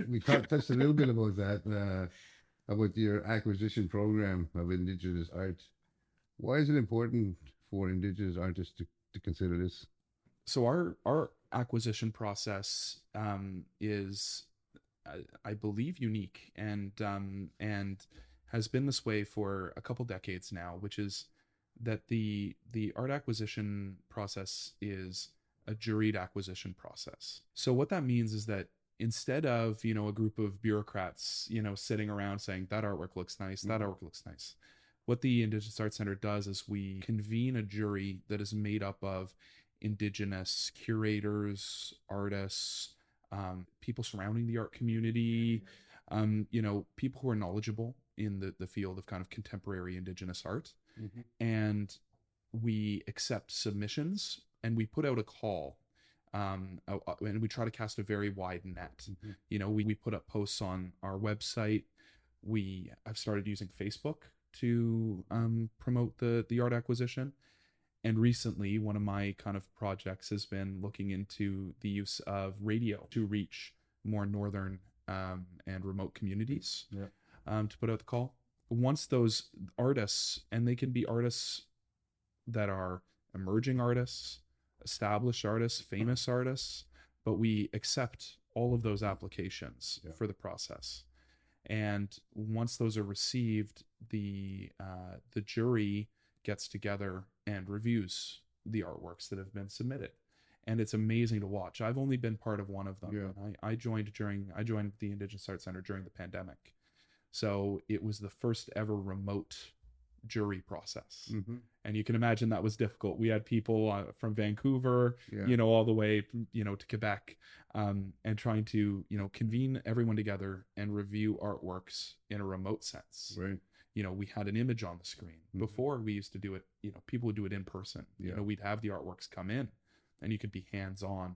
we touched a little bit about that, about your acquisition program of Indigenous art. Why is it important for Indigenous artists to consider this? So our acquisition process is, I believe, unique and has been this way for a couple decades now, which is that the art acquisition process is a juried acquisition process. So what that means is that instead of, a group of bureaucrats, sitting around saying that artwork looks nice, that artwork looks nice, what the Indigenous Art Centre does is we convene a jury that is made up of Indigenous curators, artists, people surrounding the art community, people who are knowledgeable in the field of kind of contemporary Indigenous art. Mm-hmm. And we accept submissions and we put out a call, and we try to cast a very wide net. Mm-hmm. We put up posts on our website. I've started using Facebook to promote the art acquisition. And recently, one of my kind of projects has been looking into the use of radio to reach more northern and remote communities, to put out the call. Once those artists, and they can be artists that are emerging artists, established artists, famous artists, but we accept all of those applications for the process. And once those are received, the jury gets together and reviews the artworks that have been submitted, and it's amazing to watch. I've only been part of one of them. Yeah. I joined the Indigenous Art Centre during the pandemic, so it was the first ever remote jury process. Mm-hmm. And you can imagine that was difficult. We had people from Vancouver, all the way, to Quebec, and trying to, convene everyone together and review artworks in a remote sense. Right. We had an image on the screen. Mm-hmm. Before, we used to do it, people would do it in person. We'd have the artworks come in and you could be hands-on,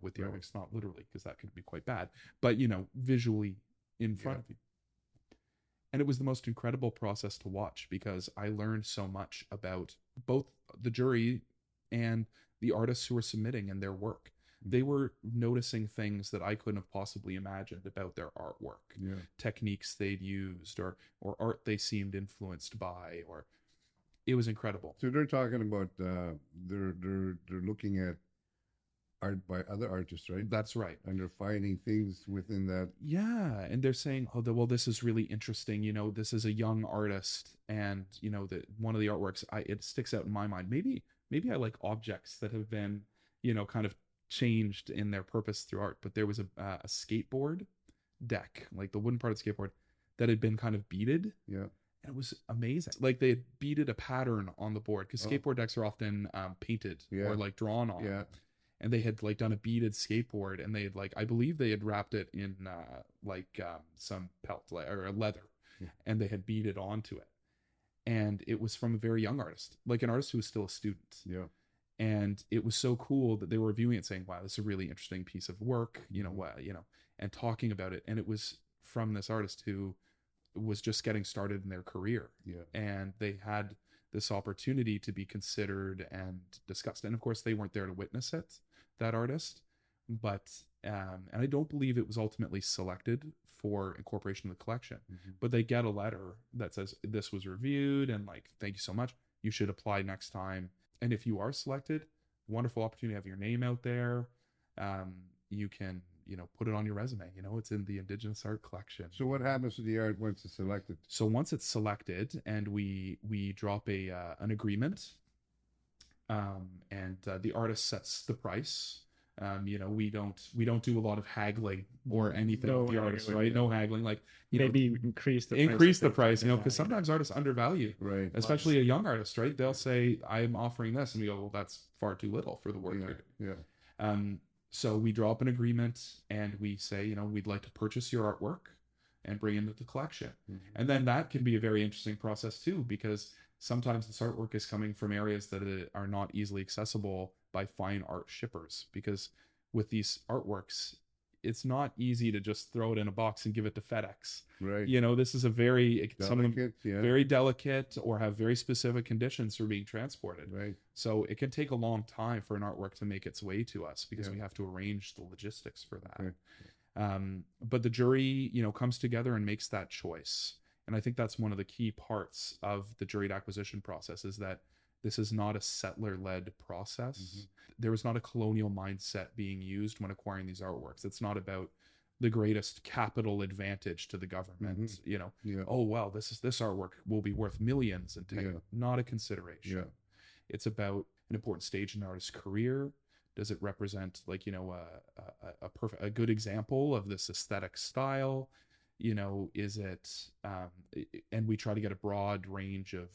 with the artworks, not literally, because that could be quite bad, but, visually in front of you. And it was the most incredible process to watch because I learned so much about both the jury and the artists who were submitting and their work. They were noticing things that I couldn't have possibly imagined about their artwork, techniques they'd used, or art they seemed influenced by, or it was incredible. So they're talking about they're looking at art by other artists, right? That's right. And they're finding things within that. Yeah, and they're saying, well, this is really interesting. This is a young artist, and that one of the artworks, it sticks out in my mind. Maybe I like objects that have been, kind of changed in their purpose through art. But there was a skateboard deck, like the wooden part of the skateboard, that had been kind of beaded. Yeah. And it was amazing. Like they had beaded a pattern on the board, because skateboard decks are often painted or like drawn on. Yeah. And they had like done a beaded skateboard, and they had I believe they had wrapped it in some pelt or leather, and they had beaded onto it. And it was from a very young artist, like an artist who was still a student. Yeah. And it was so cool that they were reviewing it, saying, "Wow, this is a really interesting piece of work," and talking about it. And it was from this artist who was just getting started in their career. Yeah. And they had this opportunity to be considered and discussed. And of course, they weren't there to witness it, that artist, but and I don't believe it was ultimately selected for incorporation in the collection. But they get a letter that says this was reviewed and thank you so much, you should apply next time. And if you are selected, wonderful opportunity to have your name out there. You can put it on your resume. It's in the Indigenous art collection. So what happens to the art once it's selected? So once it's selected, and we drop an agreement, and the artist sets the price. We don't do a lot of haggling or anything with the artist, right? No haggling. Maybe increase the price, because sometimes artists undervalue, right? Especially a young artist, right? They'll say, "I'm offering this," and we go, "Well, that's far too little for the work you're doing." Yeah. So we draw up an agreement and we say, we'd like to purchase your artwork and bring it into the collection. And then that can be a very interesting process too, because sometimes this artwork is coming from areas that are not easily accessible by fine art shippers. Because with these artworks, it's not easy to just throw it in a box and give it to FedEx. Right. This is a very Delicate, very delicate or have very specific conditions for being transported. Right. So it can take a long time for an artwork to make its way to us because Yeah. we have to arrange the logistics for that. Okay. But the jury, comes together and makes that choice. And I think that's one of the key parts of the juried acquisition process, is that this is not a settler-led process. Mm-hmm. There was not a colonial mindset being used when acquiring these artworks. It's not about the greatest capital advantage to the government. Mm-hmm. Yeah. Oh, well, this artwork will be worth millions in 10 years. Not a consideration. Yeah. It's about an important stage in an artist's career. Does it represent a good example of this aesthetic style? Is it, and we try to get a broad range of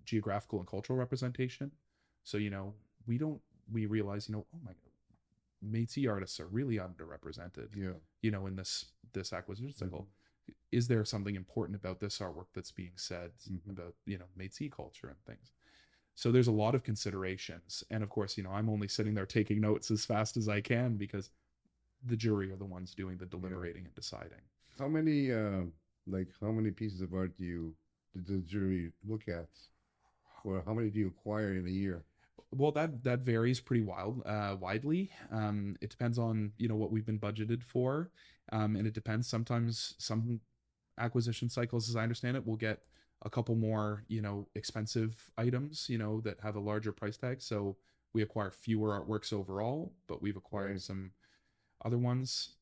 geographical and cultural representation. So, we realize, oh my God, Métis artists are really underrepresented, in this acquisition cycle. Is there something important about this artwork that's being said about, Métis culture and things? So there's a lot of considerations. And of course, I'm only sitting there taking notes as fast as I can because the jury are the ones doing the deliberating and deciding. How many pieces of art did the jury look at? Or how many do you acquire in a year? Well, that varies pretty widely. It depends on, what we've been budgeted for. And it depends. Sometimes some acquisition cycles, as I understand it, will get a couple more, expensive items, that have a larger price tag. So we acquire fewer artworks overall, but we've acquired some other ones.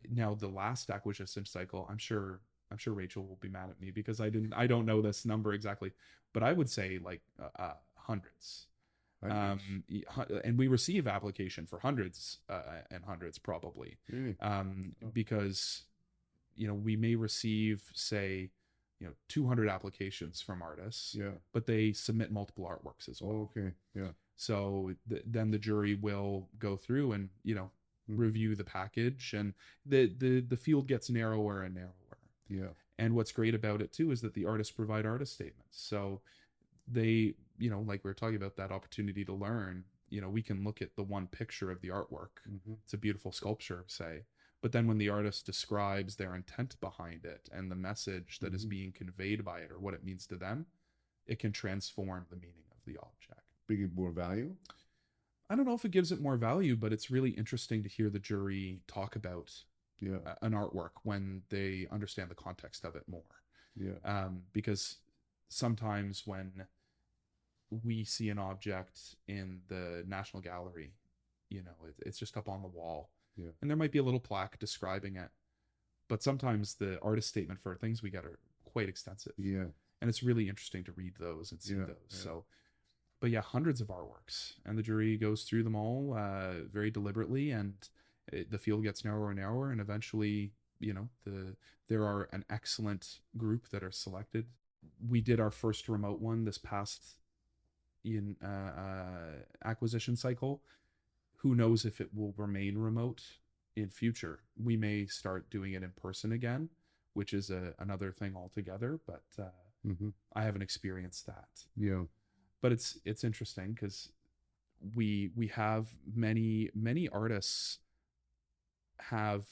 Now, the last acquisition cycle, I'm sure Rachel will be mad at me because I don't know this number exactly, but I would say like hundreds. And we receive application for hundreds and hundreds probably. Really? Because, we may receive, say, 200 applications from artists, but they submit multiple artworks as well. Oh, okay. Yeah. So then the jury will go through and, review the package, and the field gets narrower and narrower. Yeah. And what's great about it too is that the artists provide artist statements. So they, like we were talking about, that opportunity to learn, we can look at the one picture of the artwork. It's a beautiful sculpture, say. But then when the artist describes their intent behind it and the message that is being conveyed by it or what it means to them, it can transform the meaning of the object. Bring it more value? I don't know if it gives it more value, but it's really interesting to hear the jury talk about an artwork when they understand the context of it more. Yeah. Because sometimes when we see an object in the National Gallery, it's just up on the wall. Yeah. And there might be a little plaque describing it, but sometimes the artist statement for things we get are quite extensive. Yeah. And it's really interesting to read those and see those. Yeah. So, but yeah, hundreds of artworks, and the jury goes through them all very deliberately, and the field gets narrower and narrower, and eventually, there are an excellent group that are selected. We did our first remote one this past acquisition cycle. Who knows if it will remain remote in future? We may start doing it in person again, which is another thing altogether. But I haven't experienced that. Yeah. But it's interesting because we have many artists have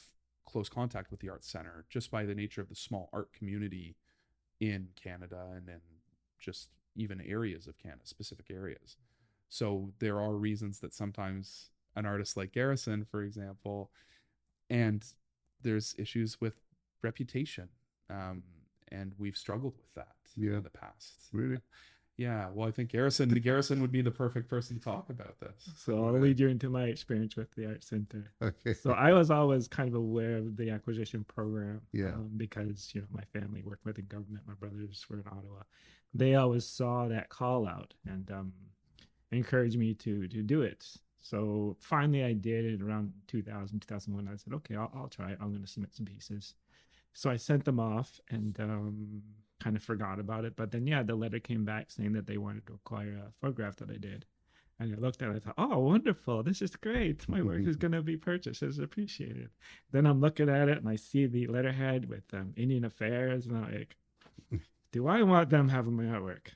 close contact with the Arts Centre just by the nature of the small art community in Canada and in just even areas of Canada, specific areas. So there are reasons that sometimes an artist like Garrison, for example, and there's issues with reputation, and we've struggled with that in the past. Really? Yeah. Well, I think Garrison would be the perfect person to talk about this. So I'll lead you into my experience with the Art Centre. Okay. So I was always kind of aware of the acquisition program. Yeah. Because my family worked with the government. My brothers were in Ottawa. They always saw that call out and encouraged me to do it. So finally I did it around 2000, 2001. I said, okay, I'll try it. I'm going to submit some pieces. So I sent them off and kind of forgot about it. But then, the letter came back saying that they wanted to acquire a photograph that I did. And I looked at it, I thought, oh, wonderful. This is great. My work is going to be purchased. It's appreciated. Then I'm looking at it and I see the letterhead with Indian Affairs. And I'm like, do I want them having my artwork?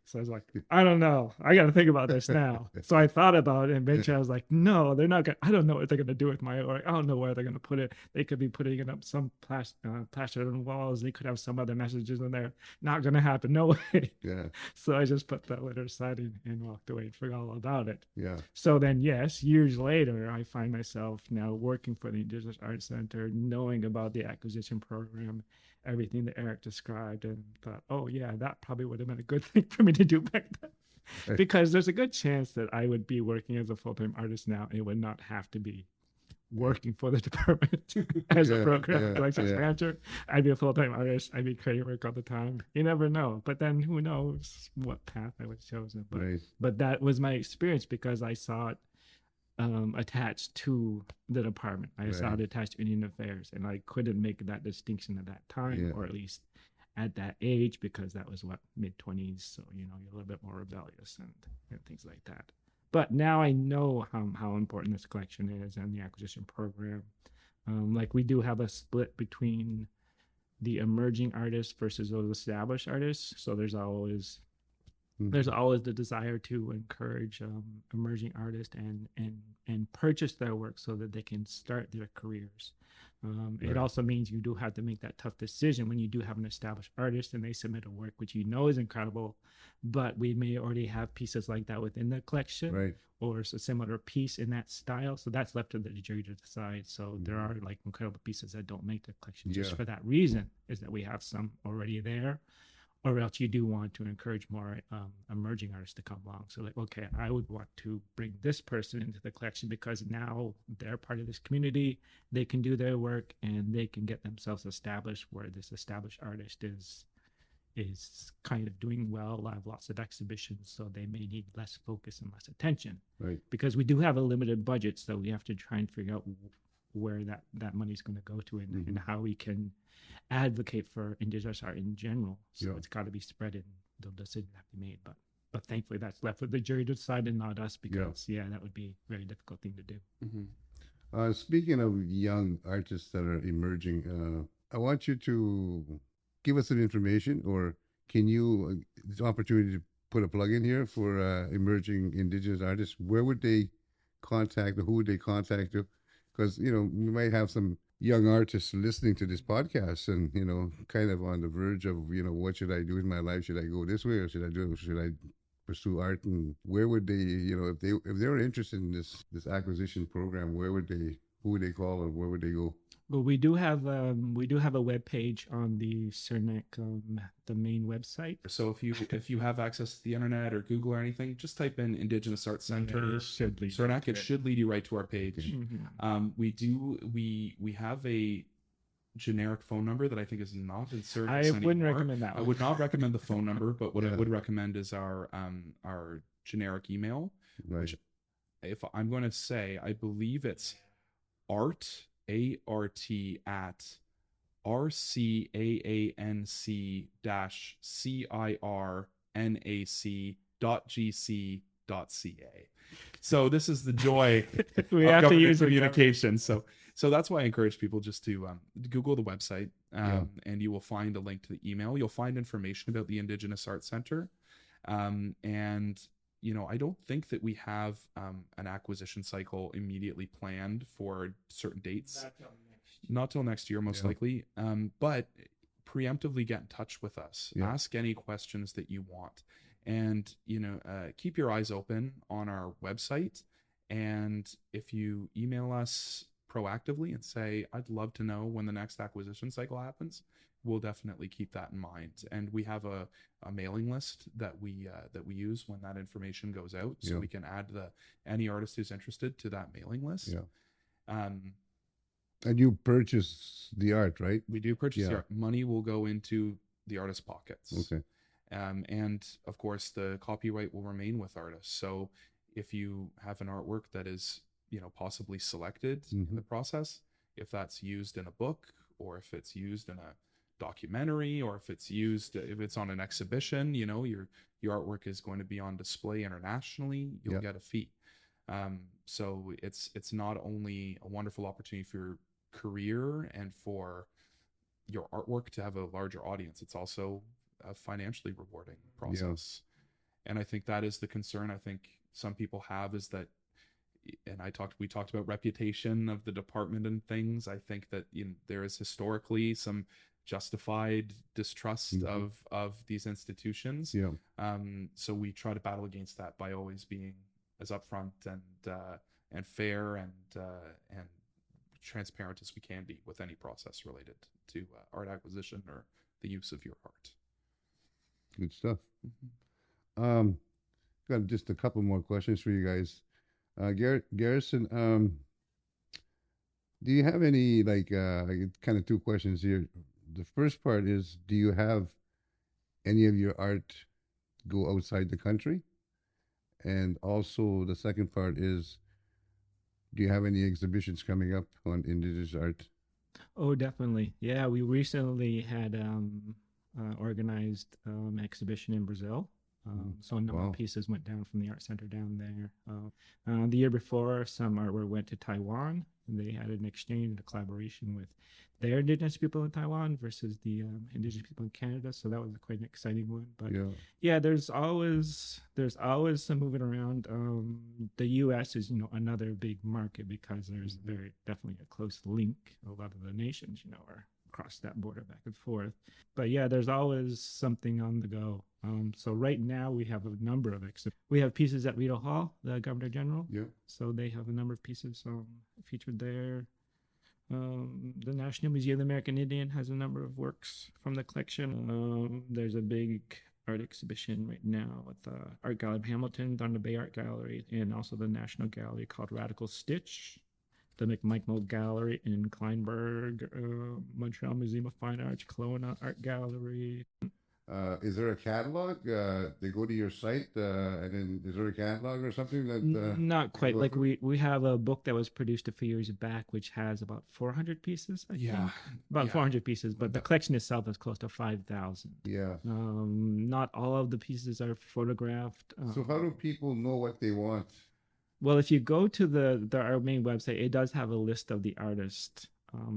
So I was like, I don't know. I got to think about this now. So I thought about it, and eventually I was like, no, they're not going to, I don't know what they're going to do with my artwork. I don't know where they're going to put it. They could be putting it up some plaster on the walls. They could have some other messages in there. Not going to happen. No way. Yeah. So I just put that letter aside and walked away and forgot all about it. Yeah. So then, yes, years later, I find myself now working for the Indigenous Art Centre, knowing about the acquisition program, everything that Eric described, and thought, oh yeah, that probably would have been a good thing for me to do back then. Because there's a good chance that I would be working as a full-time artist now, and it would not have to be working for the department as a program collections manager. I'd be a full-time artist. I'd be creating work all the time. You never know. But then who knows what path I would have chosen. But that was my experience because I saw it attached to the department. I saw it attached to Indian Affairs, and I couldn't make that distinction at that time, or at least at that age, because that was mid-20s. So, you're a little bit more rebellious and things like that. But now I know how important this collection is and the acquisition program. Like we do have a split between the emerging artists versus those established artists. So there's always the desire to encourage emerging artists and purchase their work so that they can start their careers. It also means you do have to make that tough decision when you do have an established artist and they submit a work which is incredible, but we may already have pieces like that within the collection, or a similar piece in that style. So that's left to the jury to decide. So there are like incredible pieces that don't make the collection just for that reason, is that we have some already there. Or else you do want to encourage more emerging artists to come along. So like, okay, I would want to bring this person into the collection because now they're part of this community. They can do their work and they can get themselves established where this established artist is kind of doing well. I have lots of exhibitions, so they may need less focus and less attention. Right. Because we do have a limited budget, so we have to try and figure out where that money's going to go to and how we can advocate for Indigenous art in general. So it's got to be spread and the decisions have to be made. But thankfully that's left with the jury to decide and not us, because that would be a very difficult thing to do. Speaking of young artists that are emerging, I want you to give us some information, or can you, this opportunity to put a plug in here for emerging Indigenous artists. Where would they contact, or who would they contact? Because, we might have some young artists listening to this podcast and, kind of on the verge of, what should I do in my life? Should I go this way, or should I pursue art? And where would they, if they were interested in this acquisition program, who would they call, or where would they go? Well, we do have a web page on the CERNAC, the main website. So if you have access to the internet or Google or anything, just type in Indigenous Art Centre, CERNAC. It should lead you right to our page. We have a generic phone number that I think is not inserted. I wouldn't recommend that one. I would not recommend the phone number, but what I would recommend is our generic email. Right. Which, if I'm going to say, I believe it's ART at rcanc-cirnac.gc.ca. So this is the joy we of have to use communication. So that's why I encourage people just to Google the website, and you will find a link to the email. You'll find information about the Indigenous Art Centre, and I don't think that we have an acquisition cycle immediately planned for certain dates. Not till next year, most likely. But preemptively get in touch with us. Yeah. Ask any questions that you want. And, keep your eyes open on our website. And if you email us proactively and say, I'd love to know when the next acquisition cycle happens, we'll definitely keep that in mind. And we have a mailing list that we use when that information goes out, so we can add any artist who's interested to that mailing list. And you purchase the art, right? We do purchase the art. Money will go into the artist's pockets. Okay. And of course the copyright will remain with artists. So if you have an artwork that is, possibly selected in the process, if that's used in a book, or if it's used in a documentary, or if it's on an exhibition, your artwork is going to be on display internationally, you'll get a fee. So it's not only a wonderful opportunity for your career and for your artwork to have a larger audience, it's also a financially rewarding process. And I think that is the concern I think some people have, is that, and we talked about reputation of the department and things. I think that there is historically some justified distrust of these institutions. So we try to battle against that by always being as upfront and fair and transparent as we can be with any process related to art acquisition or the use of your art. Good stuff. Got just a couple more questions for you guys. Garrison, do you have any, kind of two questions here? The first part is, do you have any of your art go outside the country? And also the second part is, do you have any exhibitions coming up on Indigenous art? Oh, definitely. Yeah, we recently had organized an exhibition in Brazil. So a number of pieces went down from the Art Center down there. The year before, some artwork went to Taiwan. And they had an exchange, a collaboration with their Indigenous people in Taiwan versus the Indigenous people in Canada. So that was quite an exciting one. But yeah, there's always some moving around. The U.S. is another big market because there's definitely a close link. A lot of the nations are across that border back and forth. But yeah, there's always something on the go. So right now we have a number of we have pieces at Rideau Hall, the Governor General. So they have a number of pieces featured there. The National Museum of the American Indian has a number of works from the collection. There's a big art exhibition right now at the Art Gallery of Hamilton, on the Bay Art Gallery, and also the National Gallery called Radical Stitch. The McMichael Gallery in Kleinburg, Montreal Museum of Fine Arts, Kelowna Art Gallery. Is there a catalog? They go to your site, and then is there a catalog or something that? Not quite. Like we have a book that was produced a few years back, which has about 400 pieces. I think. About 400 pieces, but the collection itself is close to 5,000. Yeah. Not all of the pieces are photographed. So how do people know what they want? Well, if you go to our main website, it does have a list of the artists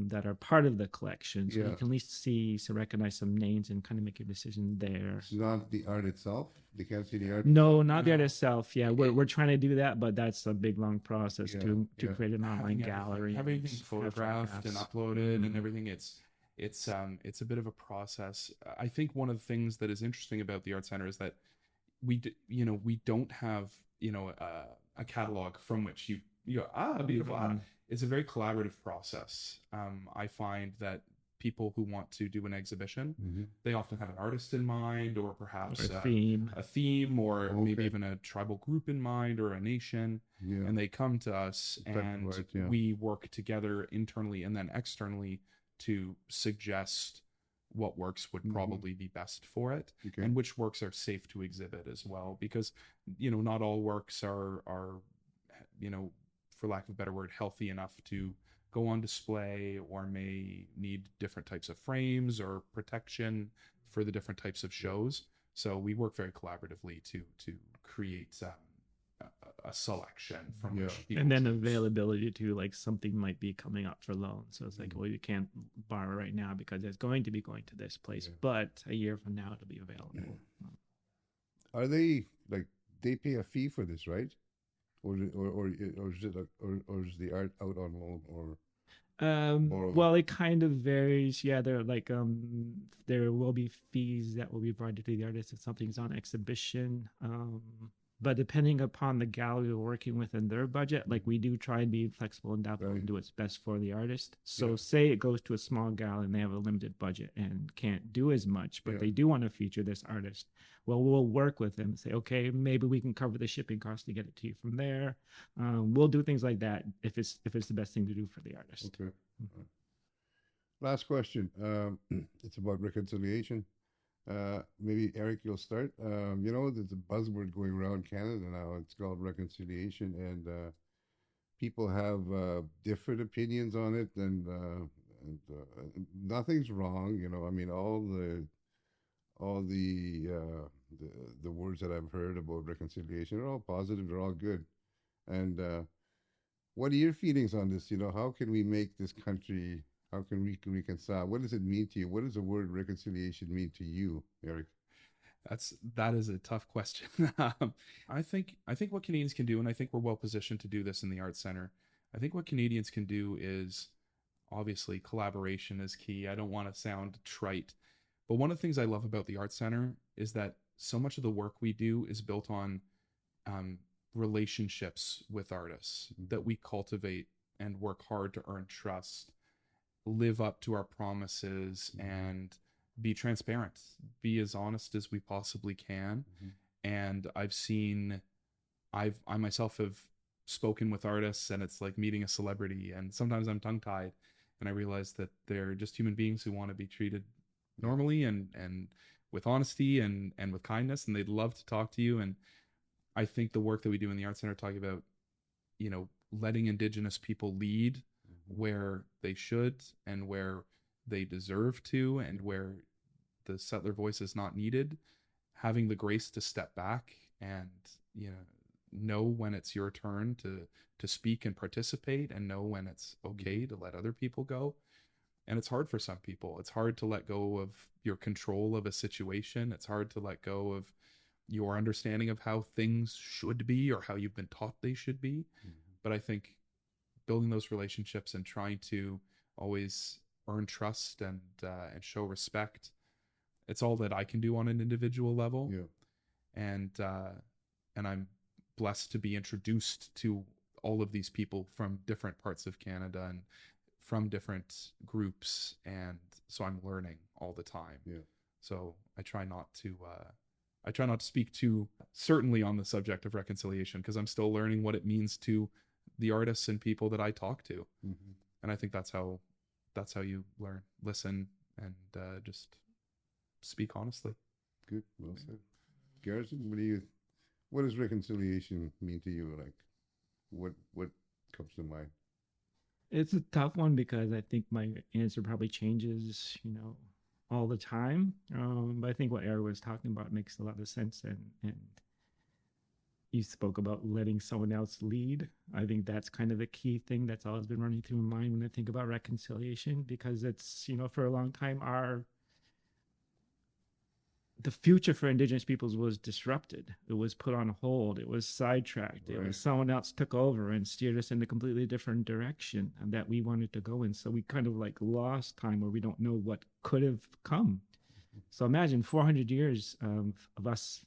that are part of the collection. So you can at least recognize some names and kind of make your decision there. It's not the art itself? They can't see the art? No, not the art itself. Yeah, we're trying to do that, but that's a big, long process to create an online gallery. Everything photographed and uploaded and everything. It's a bit of a process. I think one of the things that is interesting about the Art Center is that we don't have a catalog from which you go, beautiful. It's a very collaborative process. I find that people who want to do an exhibition, they often have an artist in mind, or perhaps a theme, or maybe even a tribal group in mind, or a nation, and they come to us and we work together internally and then externally to suggest what works would probably be best for it, and which works are safe to exhibit as well, because not all works are for lack of a better word, healthy enough to go on display, or may need different types of frames or protection for the different types of shows. So we work very collaboratively to create a selection from which people and then availability to, like, something might be coming up for loan. So it's like, well, you can't borrow right now because it's going to be going to this place, but a year from now it'll be available. Are they they pay a fee for this, right? Or is the art out on loan or? Well, it kind of varies. Yeah, there there will be fees that will be provided to the artist if something's on exhibition. But depending upon the gallery we're working with and their budget, like, we do try and be flexible and adaptable and do what's best for the artist. So say it goes to a small gallery and they have a limited budget and can't do as much, but they do want to feature this artist. Well, we'll work with them and say, okay, maybe we can cover the shipping cost to get it to you from there. We'll do things like that if it's the best thing to do for the artist. Okay. Last question. It's about reconciliation. Maybe Eric, you'll start. There's a buzzword going around Canada now. It's called reconciliation, and people have different opinions on it, and nothing's wrong. I mean, all the words that I've heard about reconciliation are all positive. They're all good. And what are your feelings on this? How can we make this country? How can we reconcile? What does it mean to you? What does the word reconciliation mean to you, Eric? That is a tough question. I think what Canadians can do, and I think we're well positioned to do this in the Arts Centre. I think what Canadians can do is, obviously, collaboration is key. I don't want to sound trite, but one of the things I love about the Arts Centre is that so much of the work we do is built on relationships with artists that we cultivate and work hard to earn trust, live up to our promises, and be transparent, be as honest as we possibly can. And I myself have spoken with artists, and it's like meeting a celebrity, and sometimes I'm tongue tied, and I realize that they're just human beings who want to be treated normally and with honesty and with kindness, and they'd love to talk to you. And I think the work that we do in the Arts Centre, talking about, letting Indigenous people lead where they should and where they deserve to, and where the settler voice is not needed, having the grace to step back and know when it's your turn to speak and participate, and know when it's okay to let other people go. And it's hard for some people. It's hard to let go of your control of a situation. It's hard to let go of your understanding of how things should be or how you've been taught they should be. But I think building those relationships and trying to always earn trust and show respect, it's all that I can do on an individual level. And I'm blessed to be introduced to all of these people from different parts of Canada and from different groups, and so I'm learning all the time. So I try not to speak too certainly on the subject of reconciliation, because I'm still learning what it means to the artists and people that I talk to. And I think that's how you learn, listen, and just speak honestly. Good, well said. Garrison, what does reconciliation mean to you? Like, what comes to mind? It's a tough one, because I think my answer probably changes, all the time. But I think what Eric was talking about makes a lot of sense. And you spoke about letting someone else lead. I think that's kind of a key thing that's always been running through my mind when I think about reconciliation, because it's, for a long time, the future for Indigenous peoples was disrupted. It was put on hold. It was sidetracked. Right. It was someone else took over and steered us in a completely different direction that we wanted to go in. So we kind of like lost time, where we don't know what could have come. So imagine 400 years of us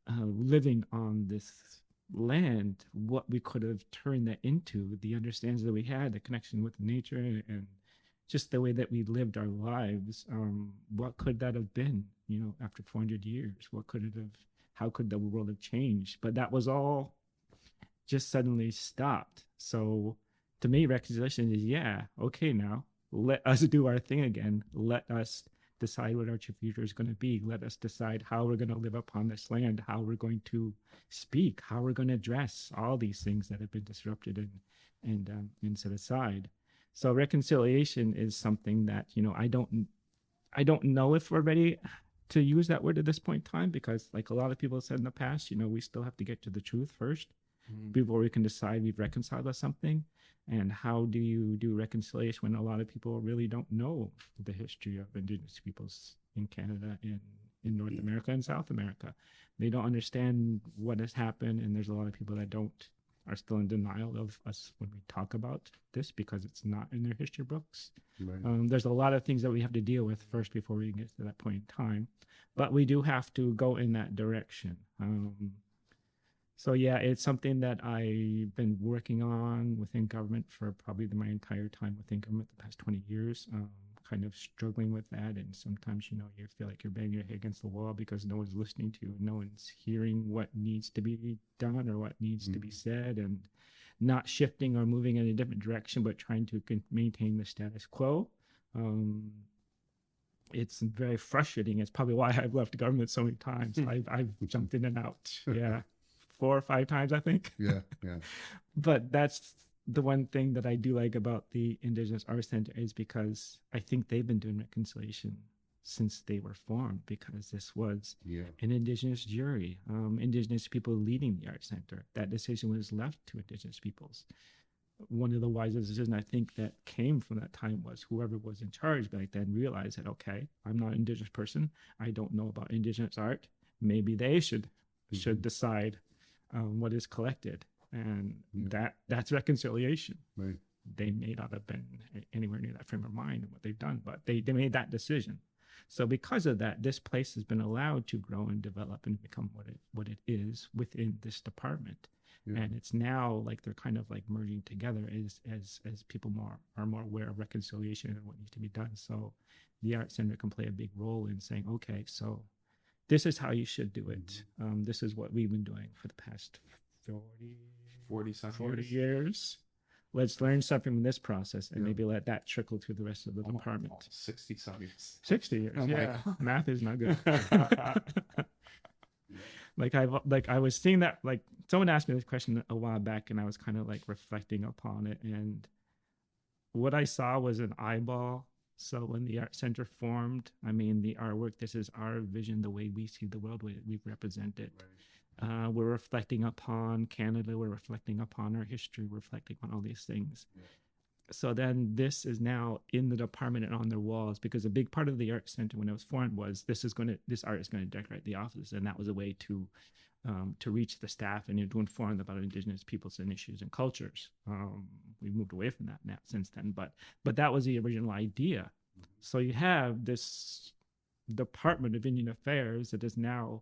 living on this land, what we could have turned that into, the understandings that we had, the connection with nature, and just the way that we lived our lives. What could that have been, after 400 years? How could the world have changed? But that was all just suddenly stopped. So to me, reconciliation is, okay, now let us do our thing again. Let us decide what our future is going to be. Let us decide how we're going to live upon this land, how we're going to speak, how we're going to dress, all these things that have been disrupted and set aside. So reconciliation is something that, I don't know if we're ready to use that word at this point in time, because like a lot of people have said in the past, we still have to get to the truth first before we can decide we've reconciled with something. And how do you do reconciliation when a lot of people really don't know the history of Indigenous peoples in Canada, in North America and South America? They don't understand what has happened, and there's a lot of people that are still in denial of us when we talk about this, because it's not in their history books. Right. There's a lot of things that we have to deal with first before we get to that point in time, but we do have to go in that direction. So it's something that I've been working on within government for probably my entire time within government, the past 20 years, kind of struggling with that. And sometimes, you feel like you're banging your head against the wall because no one's listening to you. No one's hearing what needs to be done or what needs to be said, and not shifting or moving in a different direction, but trying to maintain the status quo. It's very frustrating. It's probably why I've left government so many times. I've jumped in and out. 4 or 5 times, I think. Yeah. But that's the one thing that I do like about the Indigenous Art Centre, is because I think they've been doing reconciliation since they were formed, because this was an Indigenous jury, Indigenous people leading the Art Centre. That decision was left to Indigenous peoples. one of the wisest decisions I think that came from that time was whoever was in charge back then realized that, okay, I'm not an Indigenous person. I don't know about Indigenous art. Maybe they should decide what is collected. And that's reconciliation. Right. They may not have been anywhere near that frame of mind in what they've done, but they made that decision. So because of that, this place has been allowed to grow and develop and become what it is within this department. Yeah. And it's now like they're kind of like merging together as people are more aware of reconciliation and what needs to be done. So the Art Center can play a big role in saying, okay, so this is how you should do it. This is what we've been doing for the past 40 years. Let's learn something from this process and maybe let that trickle to the rest of the department. 60-some years. 60 years. Yeah. Math is not good. I was seeing that, like someone asked me this question a while back and I was kind of like reflecting upon it. And what I saw was an eyeball. So when the Art Center formed, I mean, the artwork, this is our vision, the way we see the world, we represent it. Right. We're reflecting upon Canada. We're reflecting upon our history. We're reflecting on all these things. Yeah. So then this is now in the department and on their walls, because a big part of the Art Center when it was formed was this art is going to decorate the office. And that was a way to reach the staff and to inform them about Indigenous peoples and issues and cultures. We moved away from that now since then, but that was the original idea. So you have this Department of Indian Affairs that is now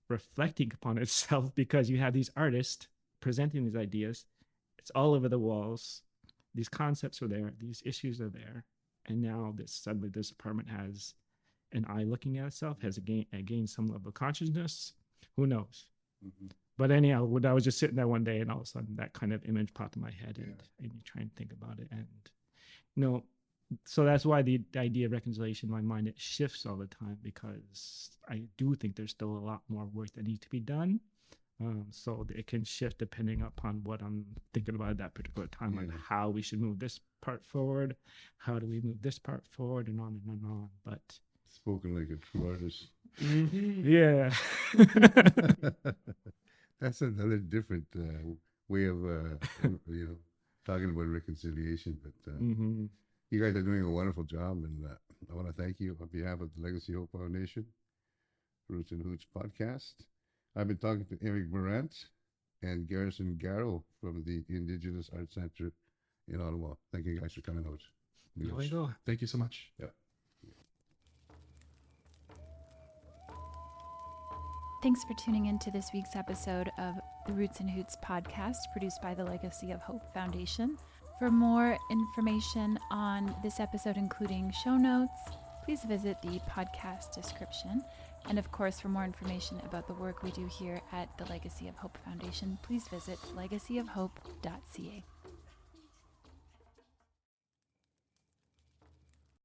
reflecting upon itself because you have these artists presenting these ideas. It's all over the walls. These concepts are there. These issues are there. And now suddenly this department has an eye looking at itself, has gained some level of consciousness. Who knows? Mm-hmm. But anyhow, when I was just sitting there one day and all of a sudden that kind of image popped in my head and you try and think about it. And, so that's why the idea of reconciliation in my mind, it shifts all the time because I do think there's still a lot more work that needs to be done. So it can shift depending upon what I'm thinking about at that particular time, like how we should move this part forward, how do we move this part forward, and on and on and on. But spoken like a true artist. Yeah. That's another different way of talking about reconciliation. But you guys are doing a wonderful job, and I want to thank you on behalf of the Legacy Hope Foundation, Roots and Hoots podcast. I've been talking to Eric Burant and Garrison Garrow from the Indigenous Art Centre in Ottawa. Thank you guys for coming out. There we go. Thank you so much. Yeah. Thanks for tuning in to this week's episode of the Roots and Hoots podcast produced by the Legacy of Hope Foundation. For more information on this episode, including show notes, please visit the podcast description. And of course, for more information about the work we do here at the Legacy of Hope Foundation, please visit legacyofhope.ca.